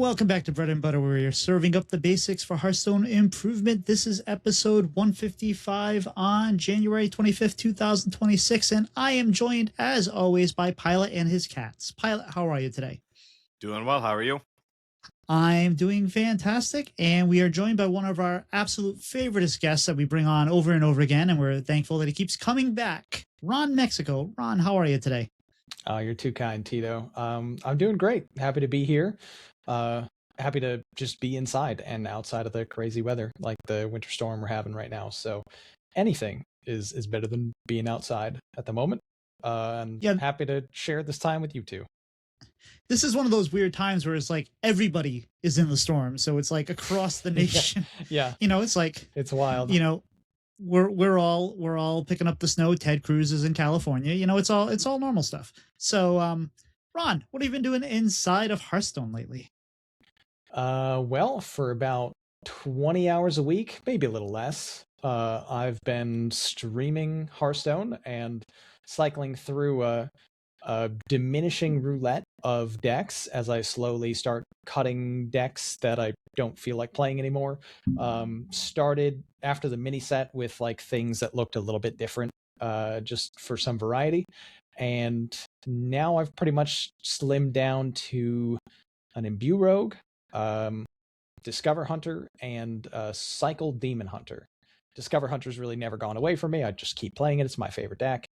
Welcome back to Bread and Butter, where you're serving up the basics for Hearthstone Improvement. This is episode 155 on January 25th, 2026, and I am joined, as always, by Pylet and his cats. Pylet, how are you today? Doing well. How are you? I'm doing fantastic, and we are joined by one of our absolute favoriteest guests that we bring on over and over again, and we're thankful that he keeps coming back. RonMexico. Ron, how are you today? You're too kind, Tito. I'm doing great. Happy to be here. Happy to just be inside and outside of the crazy weather, like the winter storm we're having right now. So anything is better than being outside at the moment. And happy to share this time with you two. This is one of those weird times where it's like everybody is in the storm. So it's like across the nation. Yeah. You know, it's like, it's wild. You know, we're all picking up the snow. Ted Cruz is in California. You know, it's all normal stuff. So, Ron, what have you been doing inside of Hearthstone lately? Well, for about 20 hours a week, maybe a little less, I've been streaming Hearthstone and cycling through a diminishing roulette of decks as I slowly start cutting decks that I don't feel like playing anymore. Started after the mini set with like things that looked a little bit different, just for some variety. And now I've pretty much slimmed down to an Imbue Rogue, Discover Hunter, and Cycle Demon Hunter. Discover Hunter's really never gone away from me. I just keep playing it. It's my favorite deck.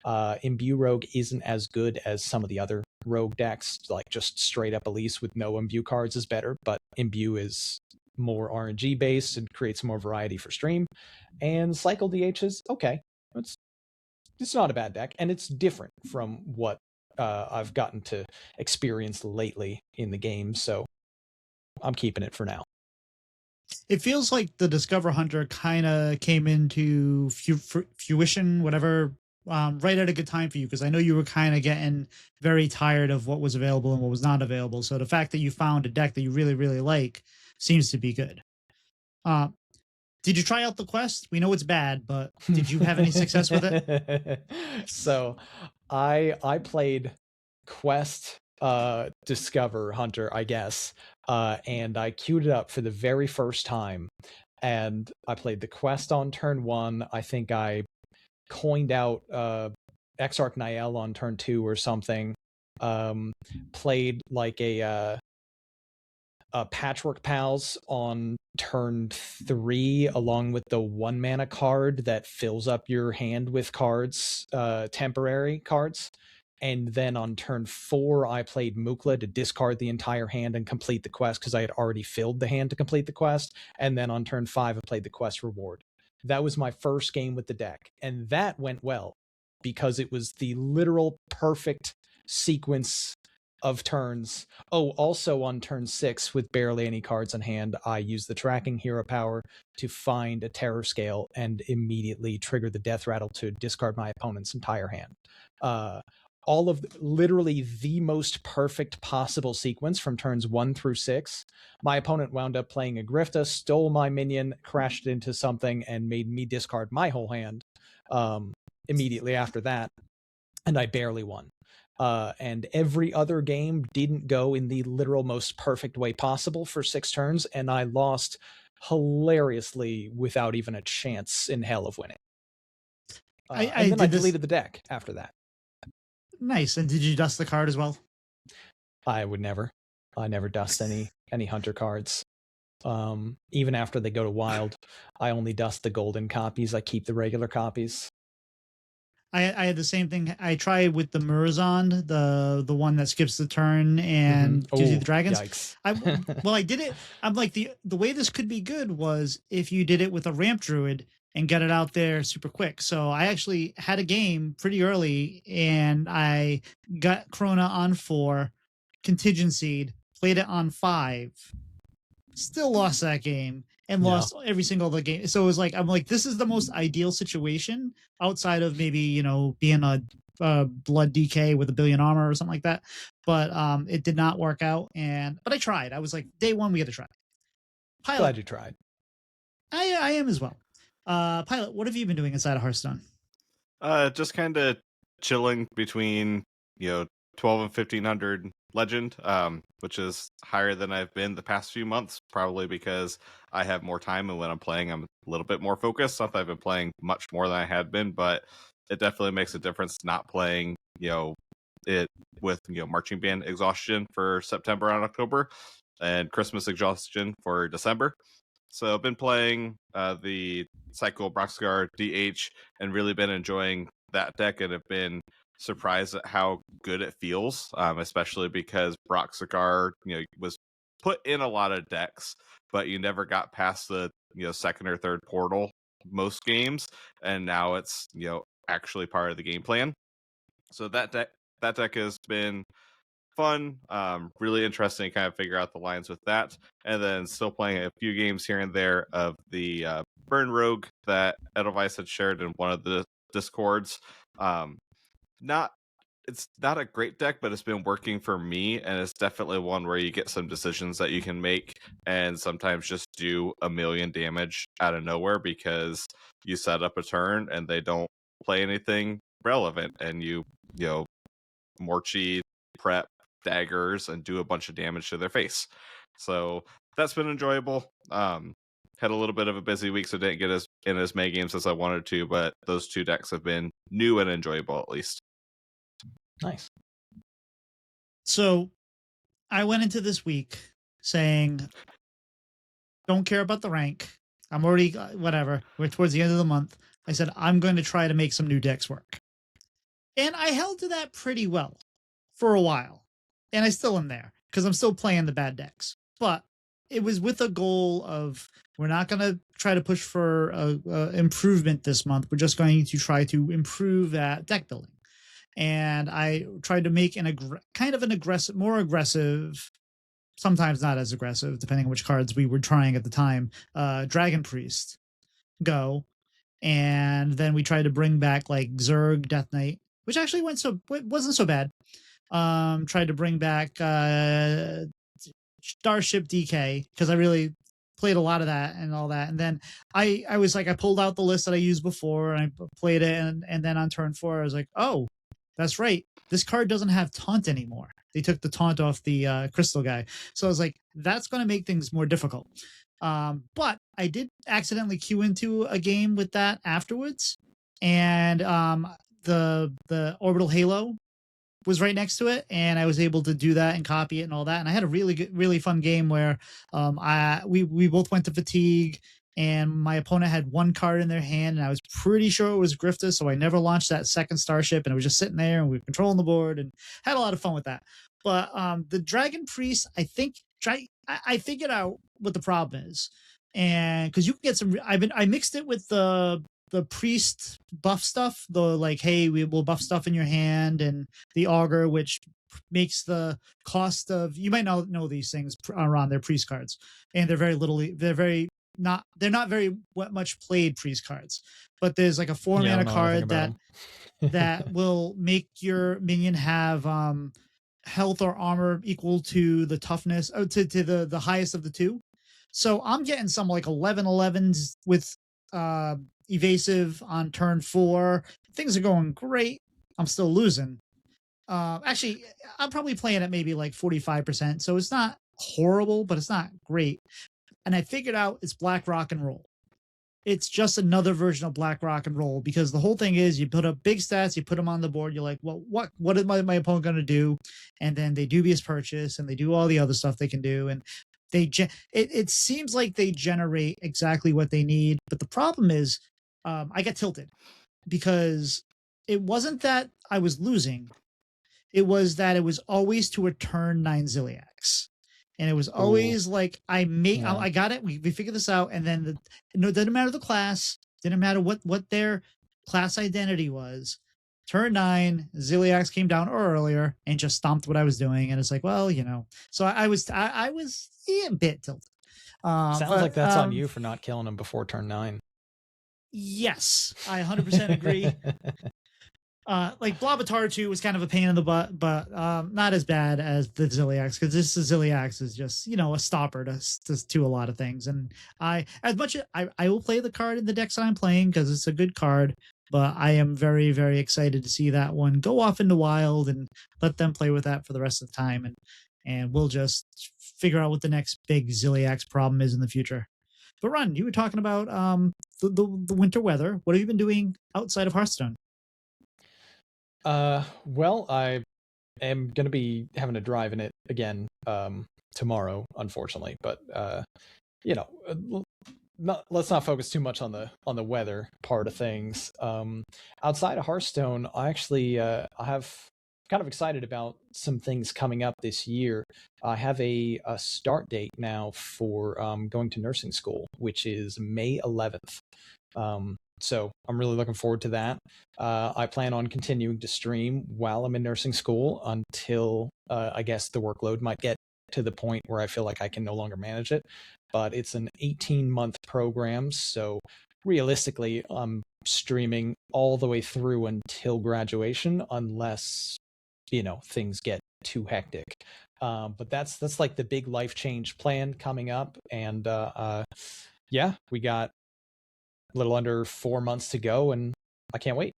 Imbue Rogue isn't as good as some of the other Rogue decks, like just straight up Elise with no Imbue cards is better, but Imbue is more RNG based and creates more variety for stream. And Cycle DH is okay. It's not a bad deck, and it's different from what I've gotten to experience lately in the game, so I'm keeping it for now. It feels like the Discover Hunter kind of came into fruition, whatever, right at a good time for you, because I know you were kind of getting very tired of what was available and what was not available. So the fact that you found a deck that you really, really like seems to be good. Did you try out the quest? We know it's bad, but did you have any success with it? So I played Quest Discover Hunter, I guess, and I queued it up for the very first time, and I played the quest on turn 1. I think I coined out Exarch Niall on turn 2 or something. Played like a Patchwork Pals on turn 3, along with the 1 mana card that fills up your hand with cards, temporary cards. And then on turn 4, I played Mukla to discard the entire hand and complete the quest because I had already filled the hand to complete the quest. And then on turn 5, I played the quest reward. That was my first game with the deck. And that went well because it was the literal perfect sequence of turns. Oh, also on turn 6, with barely any cards in hand, I used the tracking hero power to find a terror scale and immediately trigger the death rattle to discard my opponent's entire hand. All of literally the most perfect possible sequence from turns 1 through 6. My opponent wound up playing a Grifta, stole my minion, crashed into something, and made me discard my whole hand immediately after that. And I barely won. And every other game didn't go in the literal most perfect way possible for 6 turns, and I lost hilariously without even a chance in hell of winning. And then I deleted the deck after that. Nice. And did you dust the card as well? I would never. I never dust any hunter cards. Even after they go to wild, I only dust the golden copies. I keep the regular copies. I had the same thing. I tried with the Murazond, the one that skips the turn and gives you the dragons. Yikes. I did it. I'm like, the way this could be good was if you did it with a ramp druid and get it out there super quick. So I actually had a game pretty early, and I got Krona on 4, contingency'd, played it on 5, still lost that game, and lost every single other game. So it was like, I'm like, this is the most ideal situation outside of maybe, you know, being a blood DK with 1 billion armor or something like that. But it did not work out. But I tried. I was like, day 1, we got to try. Pylet. Glad you tried. I am as well. Pylet, what have you been doing inside of Hearthstone? Just kind of chilling between, 12 and 1500 Legend, which is higher than I've been the past few months, probably because I have more time, and when I'm playing, I'm a little bit more focused. Not that I've been playing much more than I had been, but it definitely makes a difference not playing, it with, marching band exhaustion for September and October, and Christmas exhaustion for December. So I've been playing the Cycle Broxgar DH and really been enjoying that deck, and have been surprised at how good it feels, especially because Broxgar, was put in a lot of decks, but you never got past the second or third portal most games, and now it's actually part of the game plan. So that deck has been fun, really interesting to kind of figure out the lines with that, and then still playing a few games here and there of the Burn Rogue that Edelweiss had shared in one of the discords. Not It's not a great deck, but it's been working for me, and it's definitely one where you get some decisions that you can make, and sometimes just do a million damage out of nowhere because you set up a turn and they don't play anything relevant, and you know Morchi prep daggers and do a bunch of damage to their face. So that's been enjoyable. Had a little bit of a busy week, so didn't get as many games as I wanted to, but those two decks have been new and enjoyable at least. Nice. So I went into this week saying, don't care about the rank. I'm already, whatever. We're towards the end of the month. I said, I'm going to try to make some new decks work. And I held to that pretty well for a while. And I still am there because I'm still playing the bad decks. But it was with a goal of, we're not going to try to push for improvement this month. We're just going to try to improve that deck building. And I tried to make more aggressive, sometimes not as aggressive, depending on which cards we were trying at the time, Dragon Priest go. And then we tried to bring back like Zerg Death Knight, which actually wasn't so bad. Tried to bring back Starship DK because I really played a lot of that and all that. And then I was like, I pulled out the list that I used before and I played it. And then on turn 4, I was like, oh, that's right. This card doesn't have taunt anymore. They took the taunt off the crystal guy. So I was like, that's going to make things more difficult. But I did accidentally queue into a game with that afterwards. And the Orbital Halo was right next to it, and I was able to do that and copy it and all that. And I had a really fun game where we both went to fatigue, and my opponent had one card in their hand, and I was pretty sure it was Grifta, so I never launched that second starship, and it was just sitting there, and we were controlling the board, and had a lot of fun with that. But the Dragon Priest, I think I figured out what the problem is, and because you can get some, I mixed it with the priest buff stuff, the like, hey, we will buff stuff in your hand, and the augur, which makes the cost of, you might not know these things around their priest cards, and they're not very much played priest cards, but there's like a 4 mana card that will make your minion have health or armor equal to the toughness, to the highest of the two. So I'm getting some like 11/11s with evasive on turn 4. Things are going great. I'm still losing. Actually, I'm probably playing at maybe like 45%, so it's not horrible, but it's not great. And I figured out it's black rock and roll. It's just another version of black rock and roll, because the whole thing is you put up big stats, you put them on the board, you're like, well, what is my opponent going to do? And then they dubious purchase, and they do all the other stuff they can do, and it seems like they generate exactly what they need. But the problem is, I got tilted because it wasn't that I was losing. It was that it was always to a turn 9 Ziliax. And it was always like, I got it. We figured this out. And then it didn't matter the class, didn't matter what their class identity was. Turn 9, Ziliax came down earlier and just stomped what I was doing. And it's like, well, so I was a bit tilted. Sounds like that's on you for not killing him before turn 9. Yes, I 100% agree. Like Blobatar 2 was kind of a pain in the butt, but not as bad as the Ziliax, because this Ziliax is just, a stopper to a lot of things. And I will play the card in the decks that I'm playing because it's a good card, but I am very, very excited to see that one go off into wild and let them play with that for the rest of the time. And we'll just figure out what the next big Ziliax problem is in the future. But Ron, you were talking about the winter weather. What have you been doing outside of Hearthstone? Well, I am gonna be having to drive in it again tomorrow, unfortunately. But you know, let's not focus too much on the weather part of things. Outside of Hearthstone, I actually I have kind of excited about some things coming up this year. I have a start date now for going to nursing school, which is May 11th. So I'm really looking forward to that. I plan on continuing to stream while I'm in nursing school until I guess the workload might get to the point where I feel like I can no longer manage it. But it's an 18-month program, so realistically, I'm streaming all the way through until graduation, unless things get too hectic. But that's like the big life change plan coming up, and yeah, we got a little under 4 months to go, and I can't wait.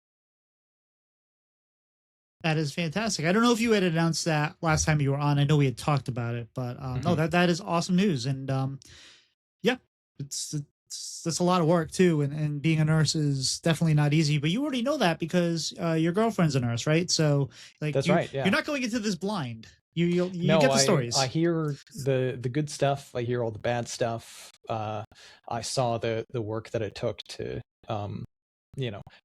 That is fantastic. I don't know if you had announced that last time you were on. I know we had talked about it, but no, that is awesome news. And yeah, it's that's a lot of work too. And being a nurse is definitely not easy. But you already know that because your girlfriend's a nurse, right? So like, That's right. Yeah. You're not going into this blind. You No, get the stories. I hear the good stuff. I hear all the bad stuff. I saw the work that it took to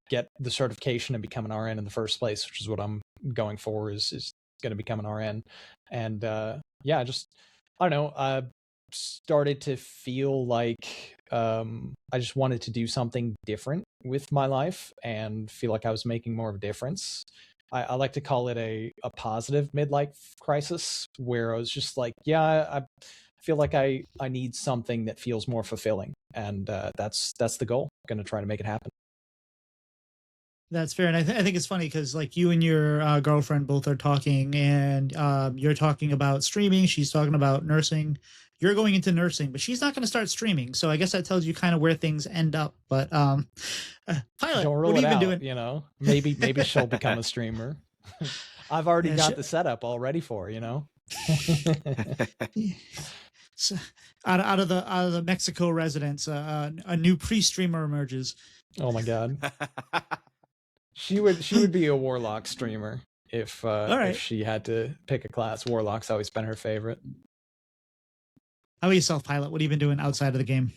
get the certification and become an RN in the first place, which is what I'm going for, is going to become an RN. And yeah, I don't know, I started to feel like I just wanted to do something different with my life and feel like I was making more of a difference. I like to call it a positive midlife crisis, where I was just like, yeah, I feel like I need something that feels more fulfilling, and that's the goal. I'm going to try to make it happen. That's fair, and I think it's funny because like you and your girlfriend both are talking, and you're talking about streaming. She's talking about nursing. You're going into nursing, but she's not going to start streaming. So I guess that tells you kind of where things end up. But Pylet, Don't rule what have it you out. been doing? Maybe she'll become a streamer. I've already Yeah, got the setup all ready for her. So, out of the Mexico residence, a new pre-streamer emerges. Oh my god. She would be a warlock streamer if right. if she had to pick a class. Warlock's always been her favorite. How about yourself, Pylet? What have you been doing outside of the game?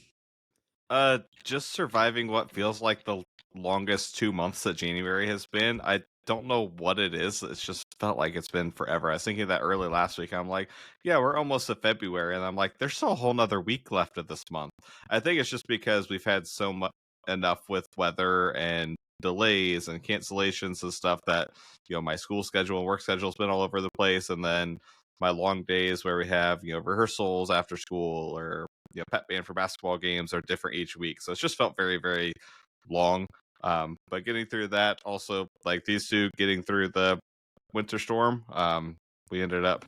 Just surviving what feels like the longest 2 months that January has been. I don't know what it is. It's just felt like it's been forever. I was thinking that early last week. I'm like, yeah, we're almost to February, and I'm like, there's still a whole nother week left of this month. I think it's just because we've had so much enough with weather and delays and cancellations and stuff that my school schedule and work schedule has been all over the place, and then my long days where we have rehearsals after school, or pep band for basketball games are different each week. So it's just felt very, very long. But getting through that, also like these two getting through the winter storm, we ended up,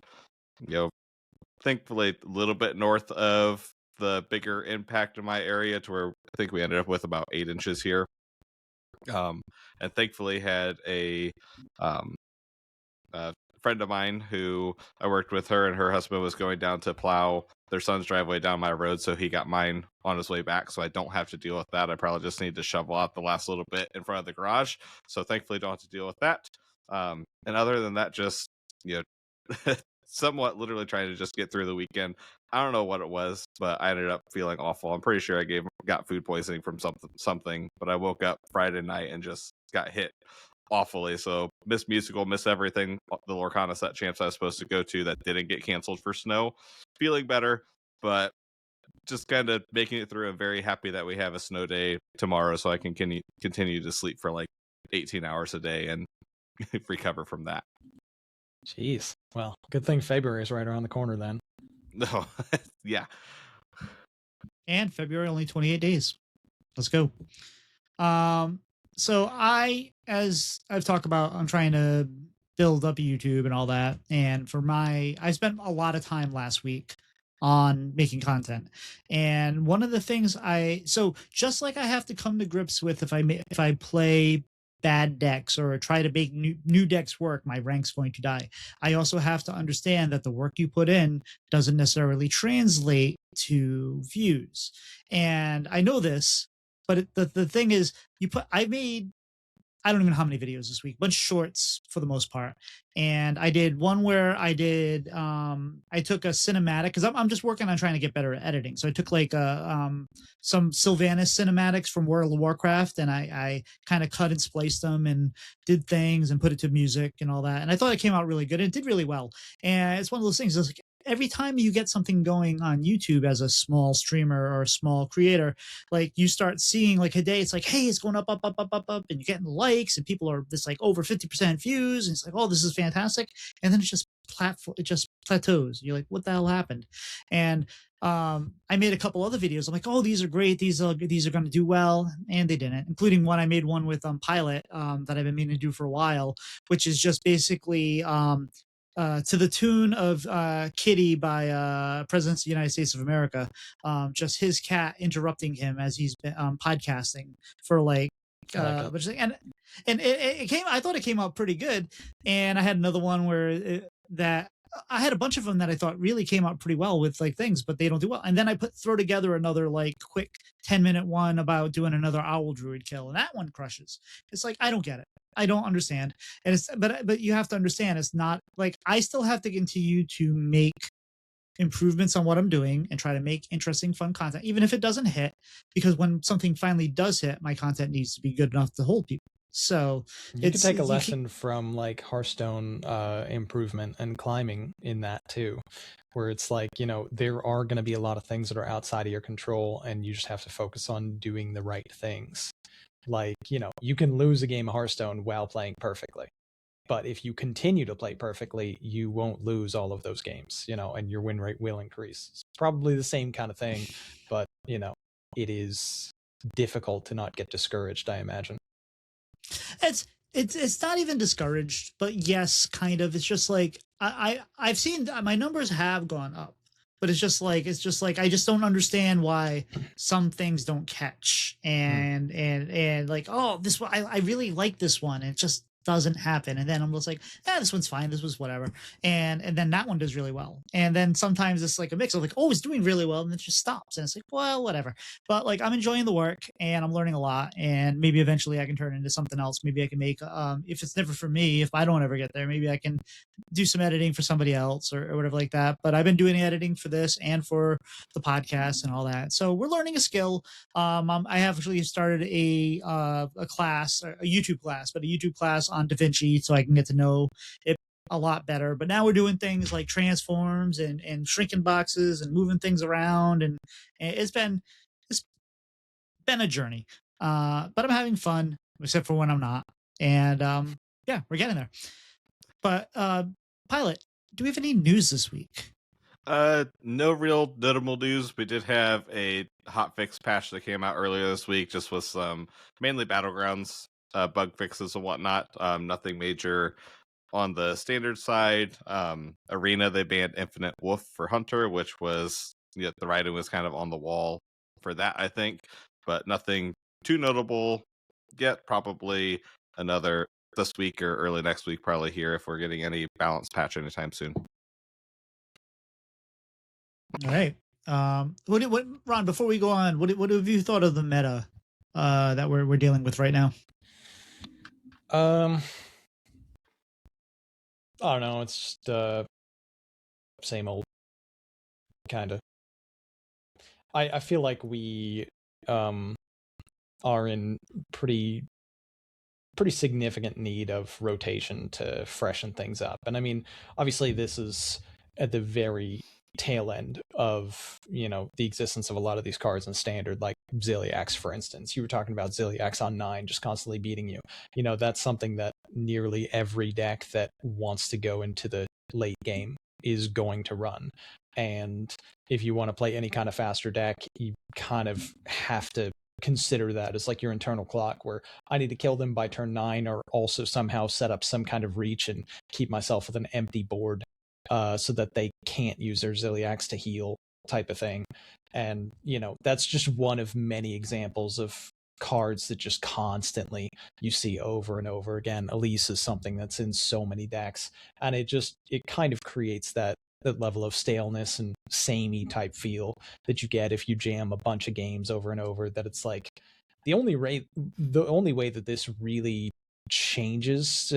thankfully a little bit north of the bigger impact in my area, to where I think we ended up with about 8 inches here. And thankfully had a friend of mine who I worked with, her and her husband was going down to plow their son's driveway down my road, so he got mine on his way back, so I don't have to deal with that. I probably just need to shovel out the last little bit in front of the garage, so thankfully don't have to deal with that. And other than that, just somewhat literally trying to just get through the weekend. I don't know what it was, but I ended up feeling awful. I'm pretty sure I got food poisoning from something, but I woke up Friday night and just got hit awfully. So missed musical, missed everything. The Lorcana set champs I was supposed to go to that didn't get canceled for snow. Feeling better, but just kind of making it through. I'm very happy that we have a snow day tomorrow, so I can continue to sleep for like 18 hours a day and recover from that. Jeez. Well, good thing February is right around the corner then. No, yeah. And February, only 28 days. Let's go. So as I've talked about, I'm trying to build up YouTube and all that. And I spent a lot of time last week on making content. And one of the things so just like I have to come to grips with if I play bad decks or try to make new decks work, my rank's going to die. I also have to understand that the work you put in doesn't necessarily translate to views. And I know this, but the thing is, I don't even know how many videos this week, bunch of shorts for the most part. And I did one where I took a cinematic because I'm just working on trying to get better at editing. So I took like some Sylvanas cinematics from World of Warcraft, and I kind of cut and spliced them and did things and put it to music and all that. And I thought it came out really good. It did really well. And it's one of those things. It's like every time you get something going on YouTube as a small streamer or a small creator, like you start seeing like a day, it's like, hey, it's going up, and you're getting likes, and people are this like over 50% views, and it's like, oh, this is fantastic. And then it just plateaus. You're like, what the hell happened? And I made a couple other videos. I'm like, oh, these are great. These are going to do well, and they didn't. Including one I made one with Pylet that I've been meaning to do for a while, which is just basically to the tune of Kitty by President of the United States of America, just his cat interrupting him as he's been podcasting for like, and it came. I thought it came out pretty good, and I had another one where that I had a bunch of them that I thought really came out pretty well with like things, but they don't do well. And then I throw together another like quick 10-minute one about doing another owl druid kill, and that one crushes. It's like, I don't get it. I don't understand. And it's but you have to understand, it's not like I still have to continue to make improvements on what I'm doing and try to make interesting, fun content, even if it doesn't hit, because when something finally does hit, my content needs to be good enough to hold people. So you can take a lesson from like Hearthstone Improvement and climbing in that too, where it's like, you know, there are going to be a lot of things that are outside of your control, and you just have to focus on doing the right things. Like, you know, you can lose a game of Hearthstone while playing perfectly, but if you continue to play perfectly, you won't lose all of those games, you know, and your win rate will increase. It's probably the same kind of thing, but, you know, it is difficult to not get discouraged, I imagine. It's not even discouraged, but yes, kind of. It's just like I've seen my numbers have gone up, but it's just like I just don't understand why some things don't catch, and like, oh, this one I really like this one, and it just doesn't happen. And then I'm just like, this one's fine, this was whatever, and then that one does really well. And then sometimes it's like a mix of like, oh, it's doing really well, and then it just stops, and it's like, well, whatever. But like, I'm enjoying the work, and I'm learning a lot, and maybe eventually I can turn it into something else. Maybe I can make if it's never for me, if I don't ever get there, maybe I can do some editing for somebody else or whatever like that. But I've been doing editing for this and for the podcast and all that, so we're learning a skill. I have actually started a class, a YouTube class, but a YouTube class on DaVinci, so I can get to know it a lot better. But now we're doing things like transforms and shrinking boxes and moving things around, and it's been a journey. But I'm having fun, except for when I'm not. And yeah, we're getting there. But Pylet, do we have any news this week? No real notable news. We did have a hotfix patch that came out earlier this week, just with some mainly Battlegrounds bug fixes and whatnot. Nothing major on the standard side. Arena, they banned Infinite Wolf for Hunter, which was, the writing was kind of on the wall for that, I think, but nothing too notable yet. Probably another this week or early next week, probably here, if we're getting any balance patch anytime soon. All right. What Ron, before we go on, what have you thought of the meta that we're dealing with right now? I don't know. It's just same old, kind of. I feel like we are in pretty significant need of rotation to freshen things up. And I mean, obviously, this is at the very tail end of, the existence of a lot of these cards in standard, like Ziliax, for instance. You were talking about Ziliax on 9 just constantly beating you. That's something that nearly every deck that wants to go into the late game is going to run. And if you want to play any kind of faster deck, you kind of have to consider that as like your internal clock, where I need to kill them by turn 9, or also somehow set up some kind of reach and keep myself with an empty board so that they can't use their Ziliax to heal type of thing. And, that's just one of many examples of cards that just constantly you see over and over again. Elise is something that's in so many decks, and it kind of creates that level of staleness and samey type feel that you get if you jam a bunch of games over and over. That it's like the only way that this really changes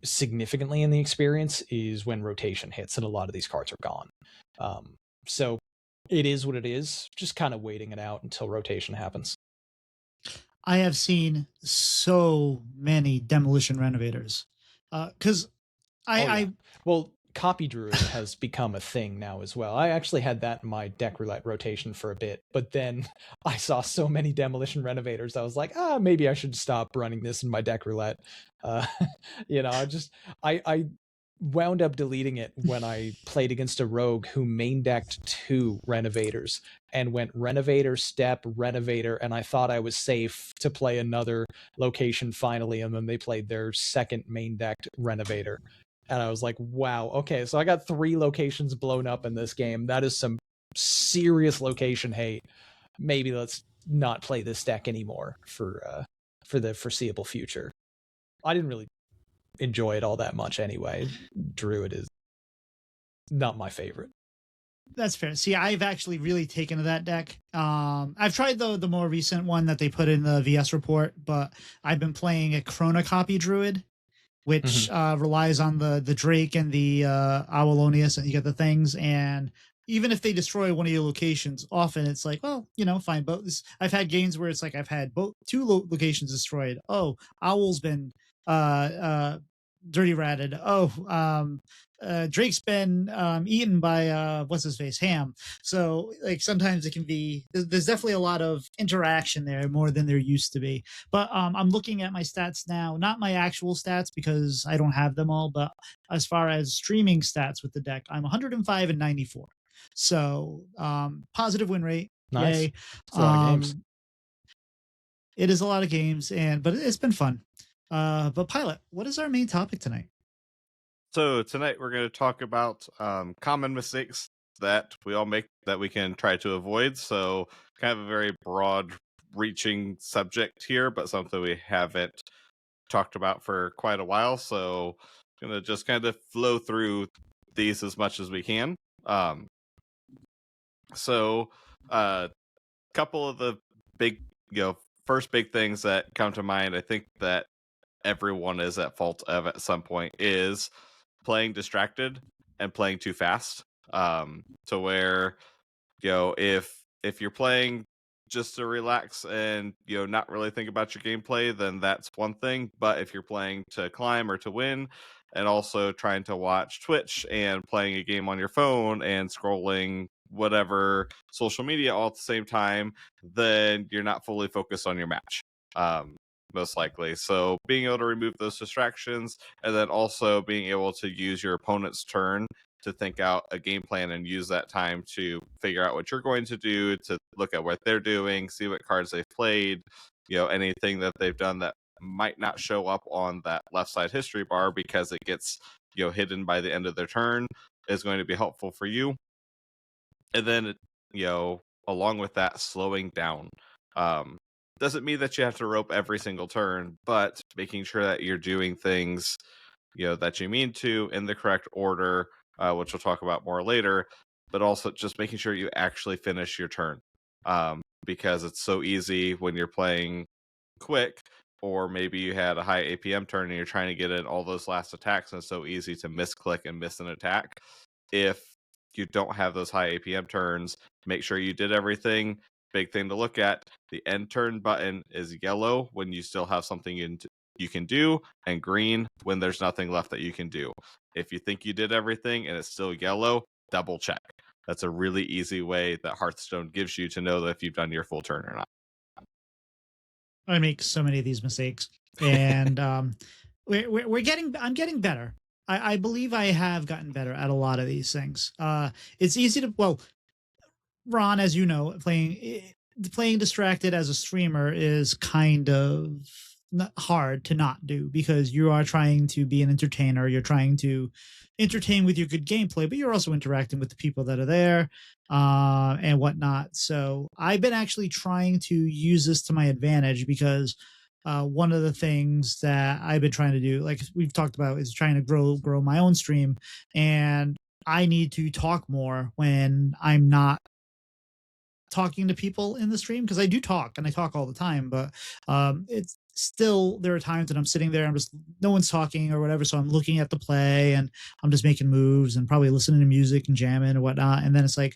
significantly in the experience is when rotation hits and a lot of these cards are gone. So it is what it is, just kind of waiting it out until rotation happens. I have seen so many demolition renovators because well, Copy Druid has become a thing now as well. I actually had that in my deck roulette rotation for a bit, but then I saw so many demolition renovators, I was like, maybe I should stop running this in my deck roulette. I wound up deleting it when I played against a rogue who main decked 2 renovators and went renovator, step, renovator, and I thought I was safe to play another location finally, and then they played their second main decked renovator. And I was like, wow, okay, so I got 3 locations blown up in this game. That is some serious location hate. Maybe let's not play this deck anymore for the foreseeable future. I didn't really enjoy it all that much anyway. Druid is not my favorite. That's fair. See, I've actually really taken to that deck. I've tried the more recent one that they put in the VS report, but I've been playing a Chronocopy Druid, which relies on the Drake and the Apollonius, and you get the things. And even if they destroy one of your locations, often it's like, well, fine. But I've had games where it's like I've had 2 locations destroyed. Oh, Owl's been dirty ratted. Drake's been eaten by what's his face, Ham. So like sometimes it can be, there's definitely a lot of interaction there, more than there used to be. But I'm looking at my stats now, not my actual stats because I don't have them all, but as far as streaming stats with the deck, I'm 105 and 94. So positive win rate. Nice. Yay. It's a lot of games. It is a lot of games, but it's been fun. But Pylet, what is our main topic tonight? So tonight we're going to talk about common mistakes that we all make that we can try to avoid. So kind of a very broad reaching subject here, but something we haven't talked about for quite a while. So going to just kind of flow through these as much as we can. Couple of the big, first big things that come to mind, I think that everyone is at fault of at some point, is playing distracted and playing too fast. To where, if you're playing just to relax and not really think about your gameplay, then that's one thing. But if you're playing to climb or to win, and also trying to watch Twitch and playing a game on your phone and scrolling whatever social media all at the same time, then you're not fully focused on your match. Most likely. So being able to remove those distractions, and then also being able to use your opponent's turn to think out a game plan and use that time to figure out what you're going to do, to look at what they're doing, see what cards they've played, anything that they've done that might not show up on that left side history bar because it gets hidden by the end of their turn, is going to be helpful for you. And then along with that, slowing down. Doesn't mean that you have to rope every single turn, but making sure that you're doing things, that you mean to in the correct order, which we'll talk about more later, but also just making sure you actually finish your turn. Because it's so easy when you're playing quick, or maybe you had a high APM turn and you're trying to get in all those last attacks, and it's so easy to misclick and miss an attack. If you don't have those high APM turns, make sure you did everything. Big thing to look at, the end turn button is yellow when you still have something you can do, and green when there's nothing left that you can do. If you think you did everything and it's still yellow, double check. That's a really easy way that Hearthstone gives you to know that if you've done your full turn or not. I make so many of these mistakes, and I'm getting better. I believe I have gotten better at a lot of these things. It's easy to, Ron, as you know, playing distracted as a streamer is kind of hard to not do, because you are trying to be an entertainer. You're trying to entertain with your good gameplay, but you're also interacting with the people that are there and whatnot. So I've been actually trying to use this to my advantage, because one of the things that I've been trying to do, like we've talked about, is trying to grow my own stream, and I need to talk more when I'm not talking to people in the stream, because I do talk and I talk all the time, but it's still, there are times that I'm sitting there, I'm just, no one's talking or whatever, so I'm looking at the play and I'm just making moves and probably listening to music and jamming and whatnot. And then it's like,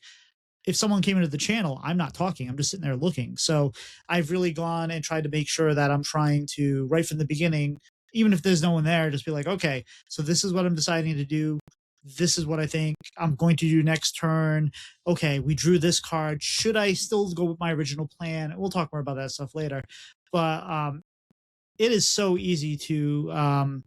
if someone came into the channel, I'm not talking, I'm just sitting there looking. So I've really gone and tried to make sure that I'm trying to, right from the beginning, even if there's no one there, just be like, okay, so this is what I'm deciding to do. This is what I think I'm going to do next turn. Okay, we drew this card. Should I still go with my original plan? We'll talk more about that stuff later. But it is so easy to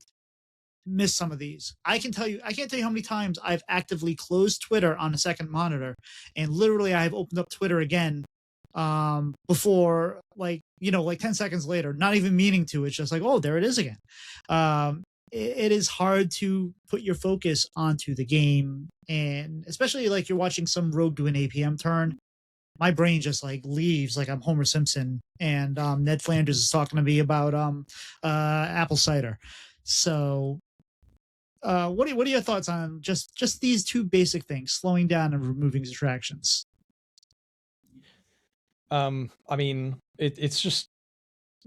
miss some of these. I can't tell you how many times I've actively closed Twitter on a second monitor, and literally I've opened up Twitter again before, like, like 10 seconds later, not even meaning to. It's just like, oh, there it is again. It is hard to put your focus onto the game, and especially like you're watching some rogue do an APM turn, my brain just like leaves, like I'm Homer Simpson and Ned Flanders is talking to me about apple cider. So what are your thoughts on just these two basic things, slowing down and removing distractions? I mean, it's just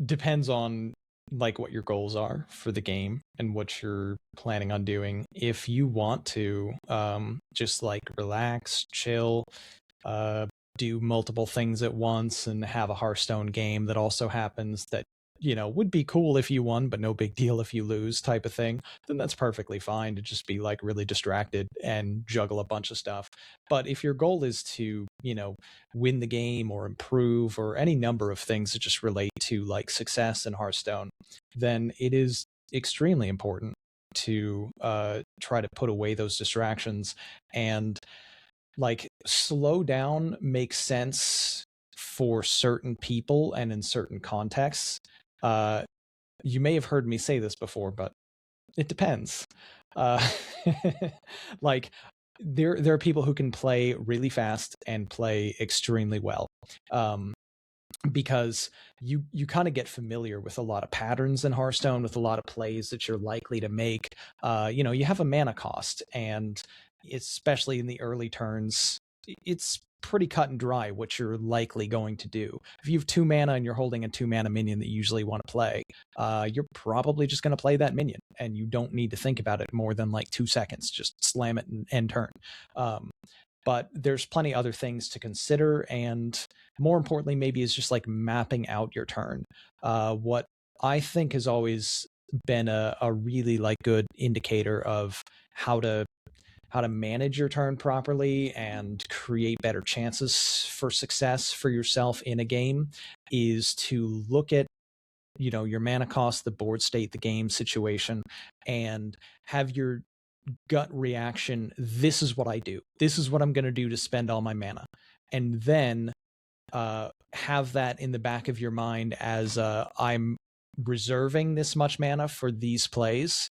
depends on like what your goals are for the game and what you're planning on doing. If you want to just like relax, chill, do multiple things at once and have a Hearthstone game that also happens that, would be cool if you won, but no big deal if you lose type of thing, then that's perfectly fine to just be like really distracted and juggle a bunch of stuff. But if your goal is to, win the game or improve or any number of things that just relate to like success in Hearthstone, then it is extremely important to try to put away those distractions and like slow down makes sense for certain people and in certain contexts. You may have heard me say this before, but it depends. Uh, like there are people who can play really fast and play extremely well. Because you kind of get familiar with a lot of patterns in Hearthstone, with a lot of plays that you're likely to make. You have a mana cost, and especially in the early turns, it's pretty cut and dry what you're likely going to do. If you have 2 mana and you're holding a 2 mana minion that you usually want to play, you're probably just going to play that minion, and you don't need to think about it more than like 2 seconds. Just slam it and end turn. But there's plenty other things to consider, and more importantly, maybe is just like mapping out your turn. What I think has always been a really like good indicator of how to manage your turn properly and create better chances for success for yourself in a game is to look at your mana cost, the board state, the game situation, and have your gut reaction. This is what I do. This is what I'm going to do to spend all my mana. And then have that in the back of your mind as I'm reserving this much mana for these plays,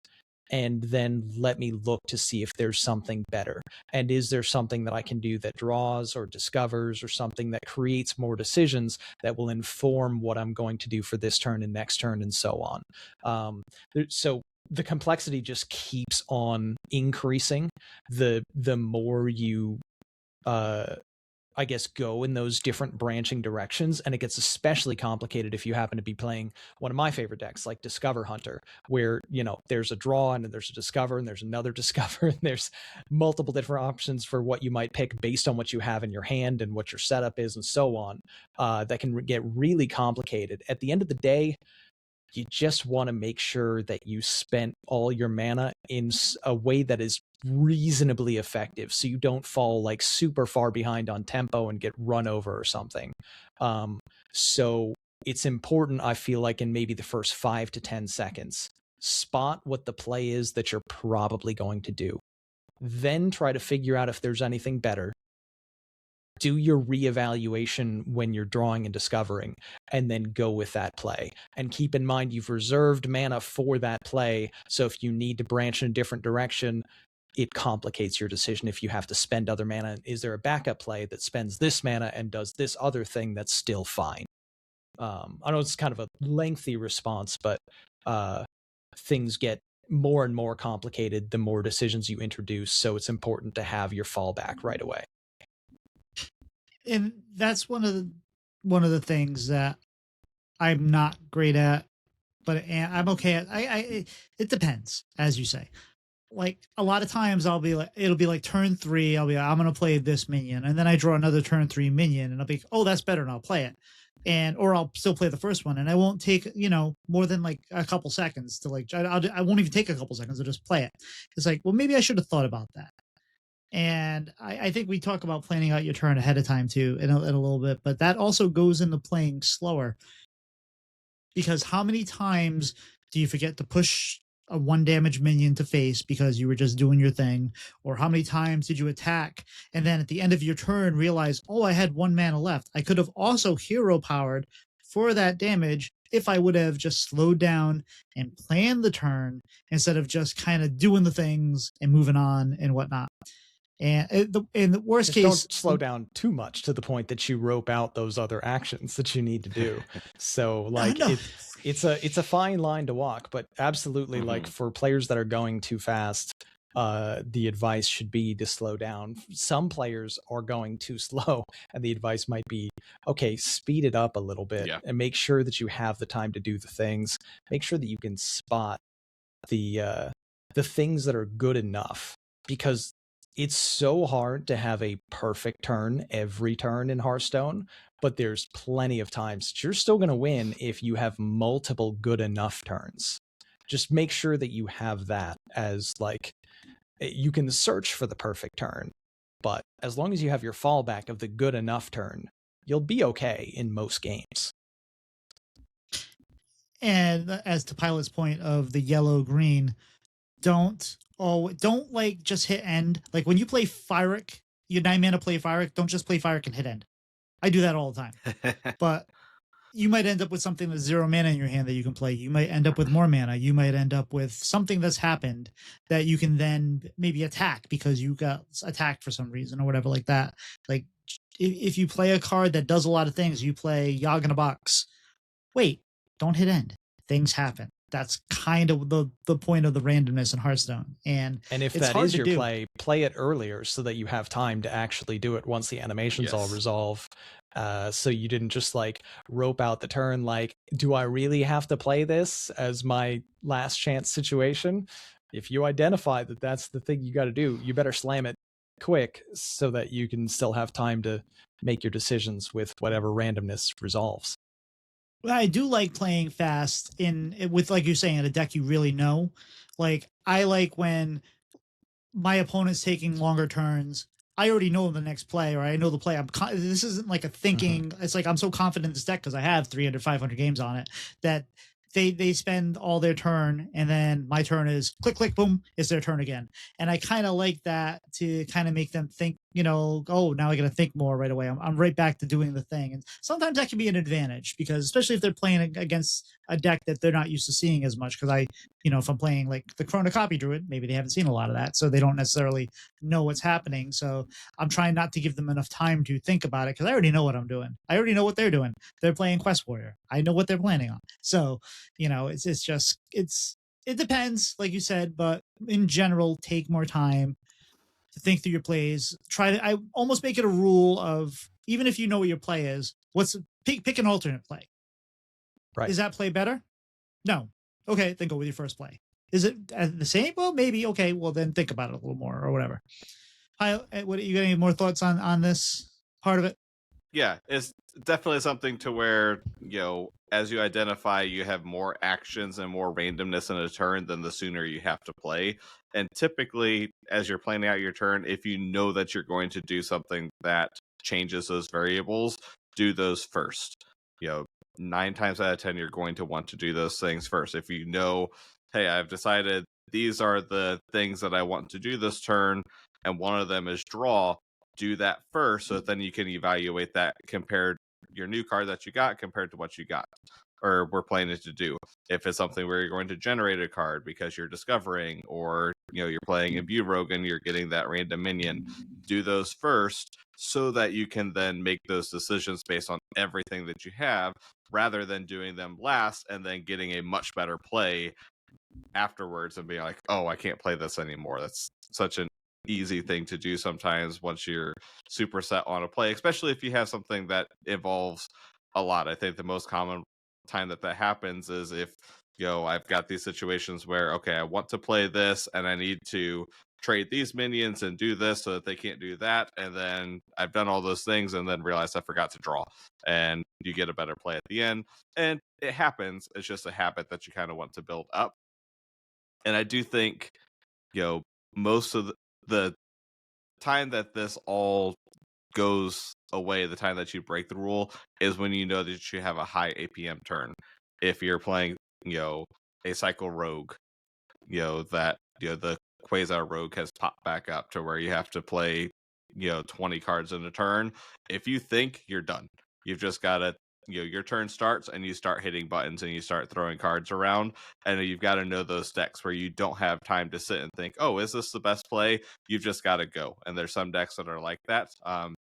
and then let me look to see if there's something better. And is there something that I can do that draws or discovers, or something that creates more decisions that will inform what I'm going to do for this turn and next turn and so on. So the complexity just keeps on increasing the more you I guess go in those different branching directions, and it gets especially complicated if you happen to be playing one of my favorite decks like Discover Hunter, where there's a draw and there's a discover and there's another discover and there's multiple different options for what you might pick based on what you have in your hand and what your setup is and so on. That can get really complicated. At the end of the day, you just want to make sure that you spent all your mana in a way that is reasonably effective, so you don't fall like super far behind on tempo and get run over or something. So it's important, I feel like, in maybe the first 5 to 10 seconds, spot what the play is that you're probably going to do. Then try to figure out if there's anything better. do your reevaluation when you're drawing and discovering, and then go with that play. And keep in mind, you've reserved mana for that play. So if you need to branch in a different direction, it complicates your decision if you have to spend other mana. Is there a backup play that spends this mana and does this other thing that's still fine? I know it's kind of a lengthy response, but things get more and more complicated the more decisions you introduce. So it's important to have your fallback right away. And that's one of the things that I'm not great at, but I'm okay at. It depends, as you say. Like a lot of times it'll be like turn 3, I'm gonna play this minion, and then I draw another turn 3 minion, and I'll be, oh, that's better, and I'll play it. Or I'll still play the first one, and I won't take more than like a couple seconds to like I won't even take a couple seconds to just play it. It's like, well, maybe I should have thought about that. And I think we talk about planning out your turn ahead of time too in a little bit, but that also goes into playing slower, because how many times do you forget to push a 1 damage minion to face because you were just doing your thing? Or how many times did you attack and then at the end of your turn realize, oh, I had 1 mana left, I could have also hero powered for that damage if I would have just slowed down and planned the turn instead of just kind of doing the things and moving on and whatnot. And in the worst case, don't slow down too much to the point that you rope out those other actions that you need to do. So like no. it's a fine line to walk, but absolutely, like for players that are going too fast, the advice should be to slow down. Some players are going too slow, and the advice might be, okay, speed it up a little bit and make sure that you have the time to do the things. Make sure that you can spot the things that are good enough, because it's so hard to have a perfect turn every turn in Hearthstone, but there's plenty of times you're still going to win if you have multiple good enough turns. Just make sure that you have that as like, you can search for the perfect turn, but as long as you have your fallback of the good enough turn, you'll be okay in most games. And as to Pylet's point of the yellow-green, don't like just hit end. Like when you play Fyric, your 9 mana play Fyric, don't just play Fyric and hit end. I do that all the time. But you might end up with something that's 0 mana in your hand that you can play. You might end up with more mana. You might end up with something that's happened that you can then maybe attack because you got attacked for some reason or whatever like that. Like if you play a card that does a lot of things, you play Yogg in a Box. Wait, don't hit end. Things happen. That's kind of the point of the randomness in Hearthstone. And if that is your play it earlier so that you have time to actually do it once the animations all resolve. So you didn't just like rope out the turn like, do I really have to play this as my last chance situation? If you identify that that's the thing you got to do, you better slam it quick so that you can still have time to make your decisions with whatever randomness resolves. I do like playing fast with, like you're saying, a deck you really know. Like I like when my opponent's taking longer turns. I already know the next play, or I know the play. This isn't like a thinking. It's like I'm so confident in this deck because I have 300, 500 games on it that they spend all their turn, and then my turn is click, click, boom, it's their turn again. And I kind of like that to kind of make them think, oh, now I got to think more right away. I'm right back to doing the thing. And sometimes that can be an advantage because especially if they're playing against a deck that they're not used to seeing as much. Because if I'm playing like the Chronocopy Druid, maybe they haven't seen a lot of that, so they don't necessarily know what's happening. So I'm trying not to give them enough time to think about it because I already know what I'm doing. I already know what they're doing. They're playing Quest Warrior. I know what they're planning on. So, it depends, like you said, but in general, take more time to think through your plays. I almost make it a rule of, even if you know what your play is, pick an alternate play. Right. Is that play better? No. Okay, then go with your first play. Is it the same? Well, maybe. Okay, well then think about it a little more or whatever. What you got any more thoughts on this part of it? Yeah, it's definitely something to where, as you identify, you have more actions and more randomness in a turn, than the sooner you have to play. And typically, as you're planning out your turn, if you know that you're going to do something that changes those variables, do those first. 9 times out of 10, you're going to want to do those things first. If you know, hey, I've decided these are the things that I want to do this turn, and one of them is draw, do that first, so that then you can evaluate that compared your new card that you got compared to what you got or were planning to do. If it's something where you're going to generate a card because you're discovering, or you're playing Imbue Rogue and you're getting that random minion, do those first so that you can then make those decisions based on everything that you have, rather than doing them last and then getting a much better play afterwards and being like, oh, I can't play this anymore. That's such an easy thing to do sometimes once you're super set on a play, especially if you have something that involves a lot. I think the most common time that happens is if I've got these situations where, okay, I want to play this and I need to trade these minions and do this so that they can't do that, and then I've done all those things and then realized I forgot to draw, and you get a better play at the end. And it happens. It's just a habit that you kind of want to build up. And I do think most of the time that this all goes away, the time that you break the rule, is when you know that you have a high APM turn. If you're playing a cycle rogue, that the Quasar Rogue has popped back up to where you have to play 20 cards in a turn. If you think, you're done. You've just got to your turn starts and you start hitting buttons and you start throwing cards around, and you've got to know those decks where you don't have time to sit and think, oh, is this the best play? You've just got to go. And there's some decks that are like that.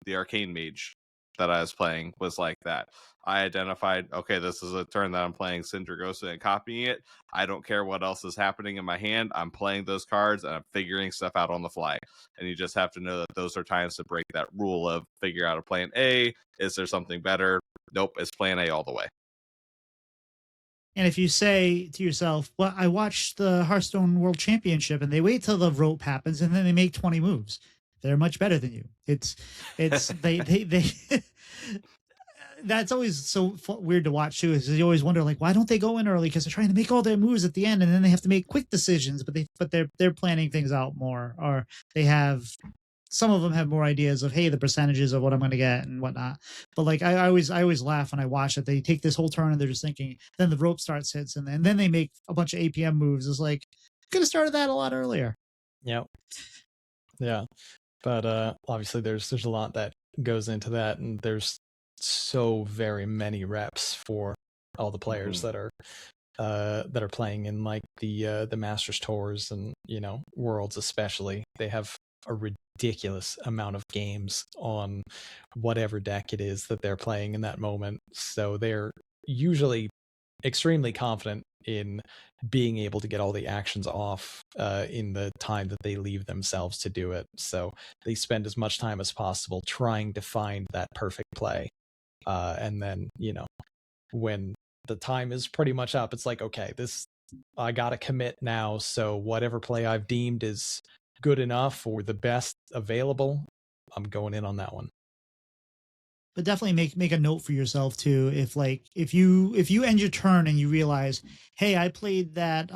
The Arcane Mage that I was playing was like that. I identified, okay, this is a turn that I'm playing Sindragosa and copying it. I don't care what else is happening in my hand. I'm playing those cards and I'm figuring stuff out on the fly. And you just have to know that those are times to break that rule of figure out a plan A. Is there something better? Nope, it's plan A all the way. And if you say to yourself, well, I watched the Hearthstone World Championship and they wait till the rope happens and then they make 20 moves. They're much better than you. It's they that's always so weird to watch too, is you always wonder, like, why don't they go in early? Because they're trying to make all their moves at the end and then they have to make quick decisions, but they're planning things out more, or they have, some of them have more ideas of, hey, the percentages of what I'm going to get and whatnot. But like, I always laugh when I watch it. They take this whole turn and they're just thinking, then the rope starts hits and then they make a bunch of APM moves. It's like, could have started that a lot earlier. Yep. Yeah. But obviously there's a lot that goes into that, and there's so very many reps for all the players that are playing in like the Masters tours and Worlds especially. They have a ridiculous amount of games on whatever deck it is that they're playing in that moment, so they're usually extremely confident in being able to get all the actions off in the time that they leave themselves to do it. So they spend as much time as possible trying to find that perfect play. And then, when the time is pretty much up, it's like, okay, I got to commit now. So whatever play I've deemed is good enough or the best available, I'm going in on that one. But definitely make a note for yourself too. If you end your turn and you realize, hey, I played that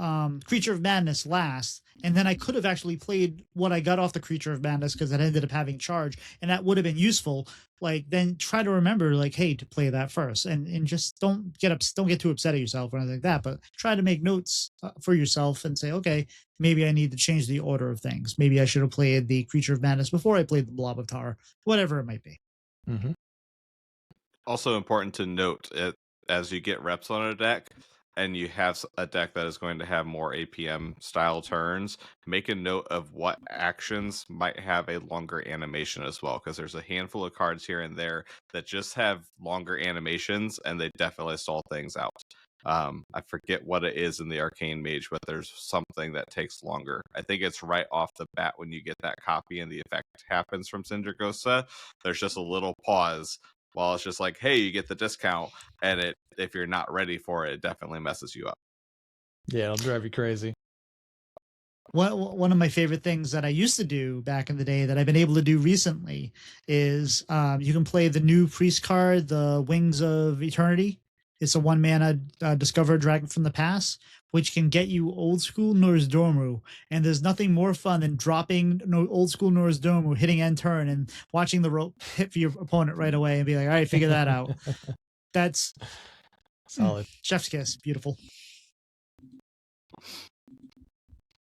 Creature of Madness last, and then I could have actually played what I got off the Creature of Madness because it ended up having charge, and that would have been useful. Like, then try to remember, like, hey, to play that first, and just don't get too upset at yourself or anything like that. But try to make notes for yourself and say, okay, maybe I need to change the order of things. Maybe I should have played the Creature of Madness before I played the Blob of Tar, whatever it might be. Mm-hmm. Also important to note, as you get reps on a deck and you have a deck that is going to have more APM style turns, make a note of what actions might have a longer animation as well, because there's a handful of cards here and there that just have longer animations and they definitely stall things out. I forget what it is in the Arcane Mage, but there's something that takes longer. I think it's right off the bat when you get that copy and the effect happens from Sindragosa. There's just a little pause while it's just like, hey, you get the discount, and if you're not ready for it, it definitely messes you up. Yeah, it'll drive you crazy. One of my favorite things that I used to do back in the day that I've been able to do recently is you can play the new priest card, the Wings of Eternity. It's a 1-mana Discover a Dragon from the Past, which can get you old school Nozdormu. And there's nothing more fun than dropping old school Nozdormu, hitting end turn, and watching the rope hit for your opponent right away and be like, all right, figure that out. That's solid. Chef's kiss. Beautiful.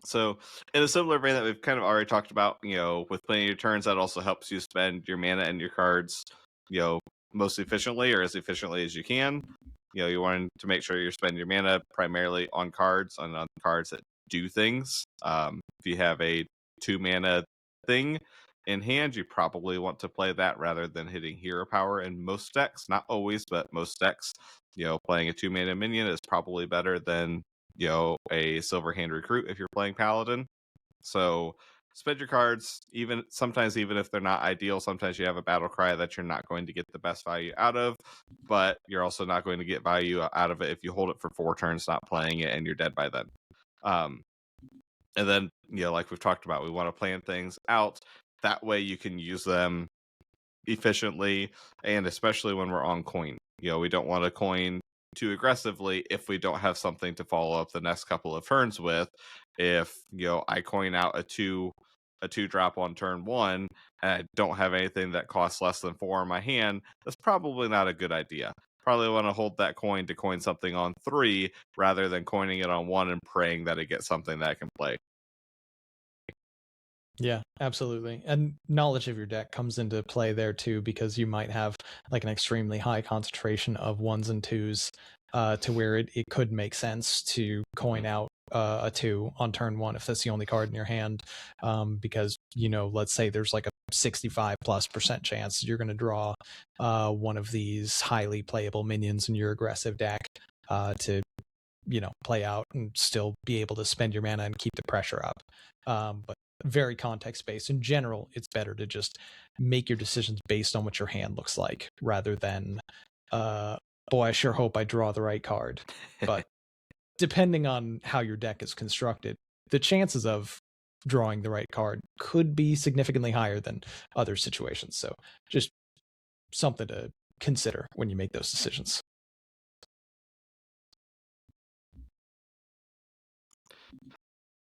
So, in a similar vein that we've kind of already talked about, with playing your turns, that also helps you spend your mana and your cards, most efficiently or as efficiently as you can. You want to make sure you're spending your mana primarily on cards, on cards that do things. If you have a 2 mana thing in hand, you probably want to play that rather than hitting hero power in most decks. Not always, but most decks. Playing a 2 mana minion is probably better than a silver hand recruit if you're playing paladin. So spend your cards, sometimes even if they're not ideal. Sometimes you have a battle cry that you're not going to get the best value out of, but you're also not going to get value out of it if you hold it for 4 turns not playing it and you're dead by then. And then like we've talked about, we want to plan things out that way you can use them efficiently, and especially when we're on coin. We don't want to coin too aggressively if we don't have something to follow up the next couple of turns with. If I coin out a 2-drop on turn 1 and I don't have anything that costs less than 4 in my hand, that's probably not a good idea. Probably want to hold that coin to coin something on 3 rather than coining it on 1 and praying that it gets something that I can play. Yeah, absolutely. And knowledge of your deck comes into play there too, because you might have like an extremely high concentration of 1s and 2s to where it could make sense to coin out a 2 on turn 1 if that's the only card in your hand, because let's say there's like a 65+% chance you're going to draw one of these highly playable minions in your aggressive deck to play out and still be able to spend your mana and keep the pressure up. But very context based. In general, it's better to just make your decisions based on what your hand looks like rather than boy, I sure hope I draw the right card. But depending on how your deck is constructed, the chances of drawing the right card could be significantly higher than other situations. So just something to consider when you make those decisions.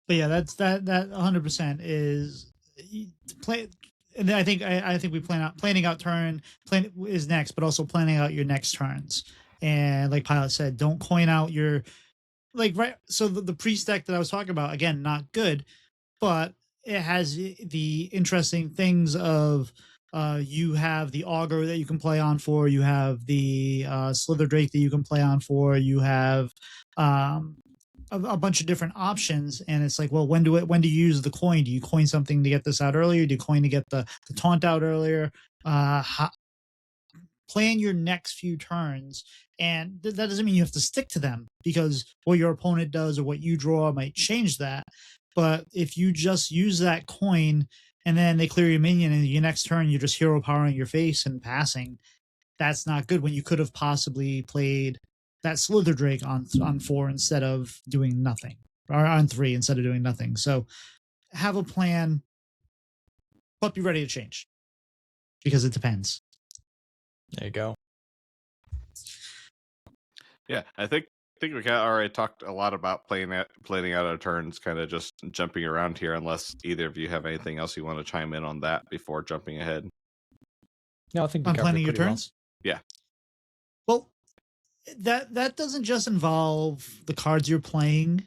But yeah, that 100% is play. And then I think we planning out turn plan is next, but also planning out your next turns. And like Pylet said, don't coin out your right. So the priest deck that I was talking about, again, not good, but it has the interesting things of you have the augur that you can play on for, you have the slither drake that you can play on for, you have a bunch of different options, and it's like, well, when do you use the coin? Do you coin something to get this out earlier? Do you coin to get the taunt out earlier? Plan your next few turns, and that doesn't mean you have to stick to them, because what your opponent does or what you draw might change that. But if you just use that coin and then they clear your minion and your next turn you're just hero powering your face and passing, that's not good when you could have possibly played that slither drake on 4 instead of doing nothing, or on 3 instead of doing nothing. So have a plan, but be ready to change, because it depends. There you go. Yeah, I think we kind of already talked a lot about planning out our turns, kind of just jumping around here, unless either of you have anything else you want to chime in on that before jumping ahead. No, I think on planning your turns. Well. Yeah. Well, that doesn't just involve the cards you're playing.